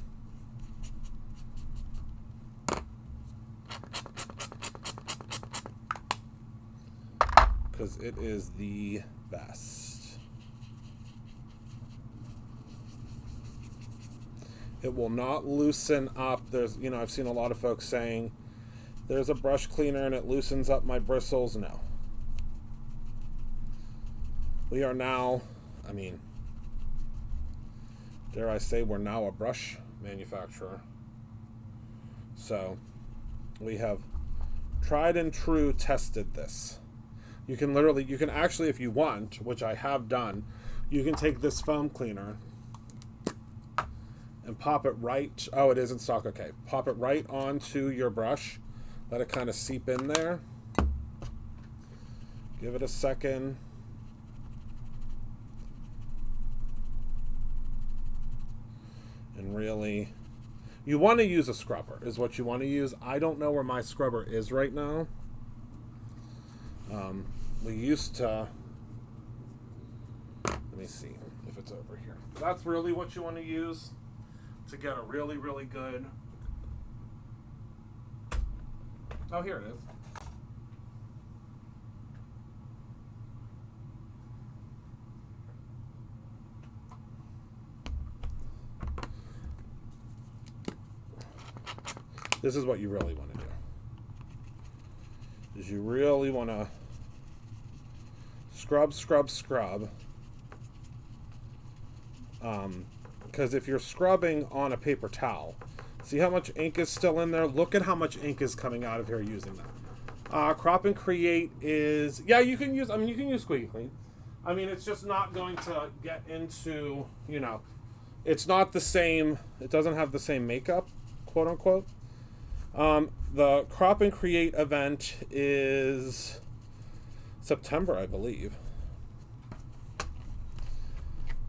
[SPEAKER 1] Because it is the best. It will not loosen up. There's, you know, I've seen a lot of folks saying, there's a brush cleaner and it loosens up my bristles. No. We are now, I mean, dare I say, we're now a brush manufacturer. So we have tried and true tested this. You can literally, you can actually, if you want, which I have done, you can take this foam cleaner and pop it right, oh, it is in stock, okay. Pop it right onto your brush. Let it kind of seep in there. Give it a second. And really, you want to use a scrubber is what you want to use. I don't know where my scrubber is right now. We used to, let me see if it's over here. That's really what you want to use to get a really, really good, oh, here it is. This is what you really want to do. Is you really want to scrub, scrub, scrub. Because if you're scrubbing on a paper towel, see how much ink is still in there? Look at how much ink is coming out of here using that. Crop and Create is, yeah, you can use, I mean, you can use Squeaky Clean. I mean, it's just not going to get into, you know, it's not the same, it doesn't have the same makeup, quote unquote. The Crop and Create event is September, I believe.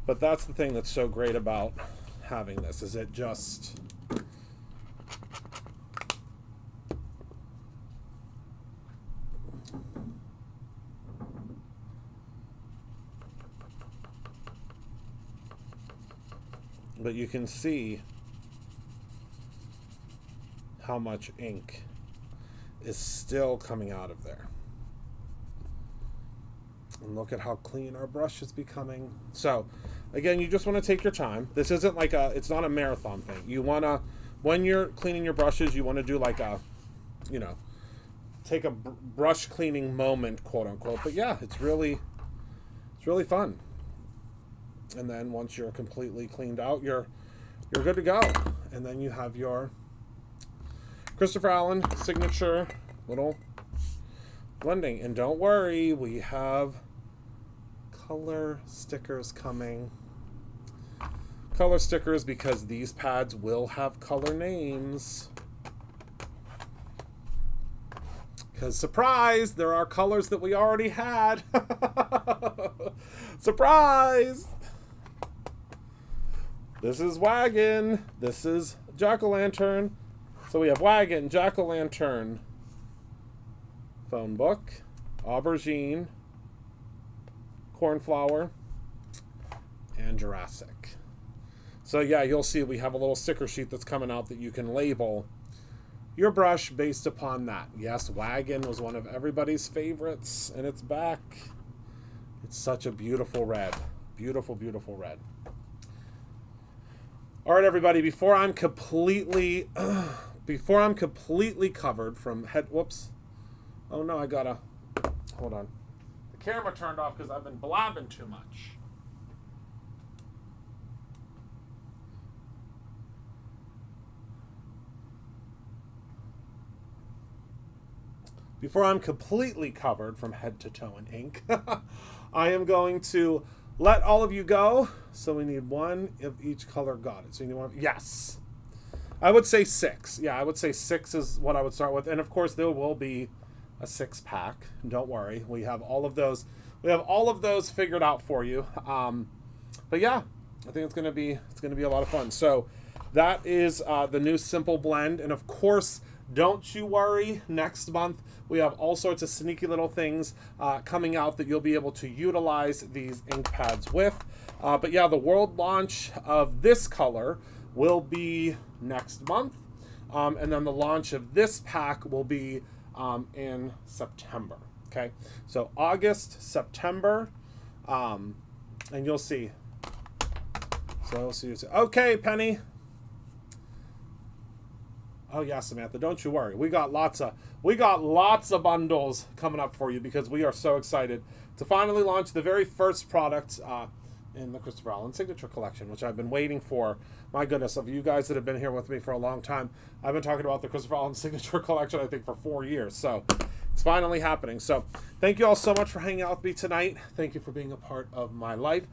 [SPEAKER 1] But that's the thing that's so great about having this, is it just, but you can see how much ink is still coming out of there. And look at how clean our brush is becoming. So Again, you just want to take your time. This isn't like it's not a marathon thing. You want to, when you're cleaning your brushes, you want to do like take a brush cleaning moment, quote unquote. But yeah, it's really fun. And then once you're completely cleaned out, you're good to go. And then you have your Christopher Allen signature little blending. And don't worry, we have color stickers coming. Color stickers, because these pads will have color names. Because surprise, there are colors that we already had. Surprise! This is Wagon. This is Jack-o'-lantern. So we have Wagon, Jack-o'-lantern, Phone Book, Aubergine, Cornflower, and Jurassic. So yeah, you'll see we have a little sticker sheet that's coming out that you can label your brush based upon that. Yes, Wagon was one of everybody's favorites, and it's back. It's such a beautiful red. Beautiful, beautiful red. All right, everybody, before I'm completely covered from head, whoops. Oh no, hold on. The camera turned off because I've been blabbing too much. Before I'm completely covered from head to toe in ink, I am going to let all of you go. So we need one of each color. Got it. So you need one. Yes. I would say 6. Yeah, I would say 6 is what I would start with. And of course, there will be a 6-pack. Don't worry. We have all of those. We have all of those figured out for you. But yeah, I think it's gonna be a lot of fun. So that is the new Simple Blend. And of course, don't you worry, next month we have all sorts of sneaky little things coming out that you'll be able to utilize these ink pads with. But yeah, the world launch of this color will be next month. And then the launch of this pack will be in September. Okay, so August, September, and you'll see. So we'll see. Okay, Penny. Oh yeah, Samantha, don't you worry. We got lots of bundles coming up for you because we are so excited to finally launch the very first product in the Christopher Allen Signature Collection, which I've been waiting for. My goodness, of you guys that have been here with me for a long time, I've been talking about the Christopher Allen Signature Collection, I think, for 4 years. So it's finally happening. So thank you all so much for hanging out with me tonight. Thank you for being a part of my life.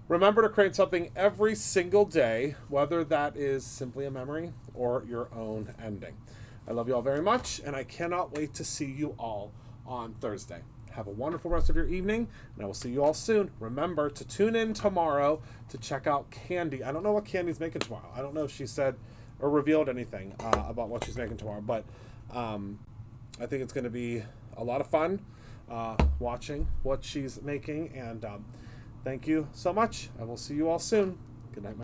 [SPEAKER 1] Remember to create something every single day, whether that is simply a memory or your own ending. I love you all very much, and I cannot wait to see you all on Thursday. Have a wonderful rest of your evening, and I will see you all soon. Remember to tune in tomorrow to check out Candy. I don't know what Candy's making tomorrow. I don't know if she said or revealed anything about what she's making tomorrow, but I think it's going to be a lot of fun watching what she's making, and thank you so much. I will see you all soon. Good night.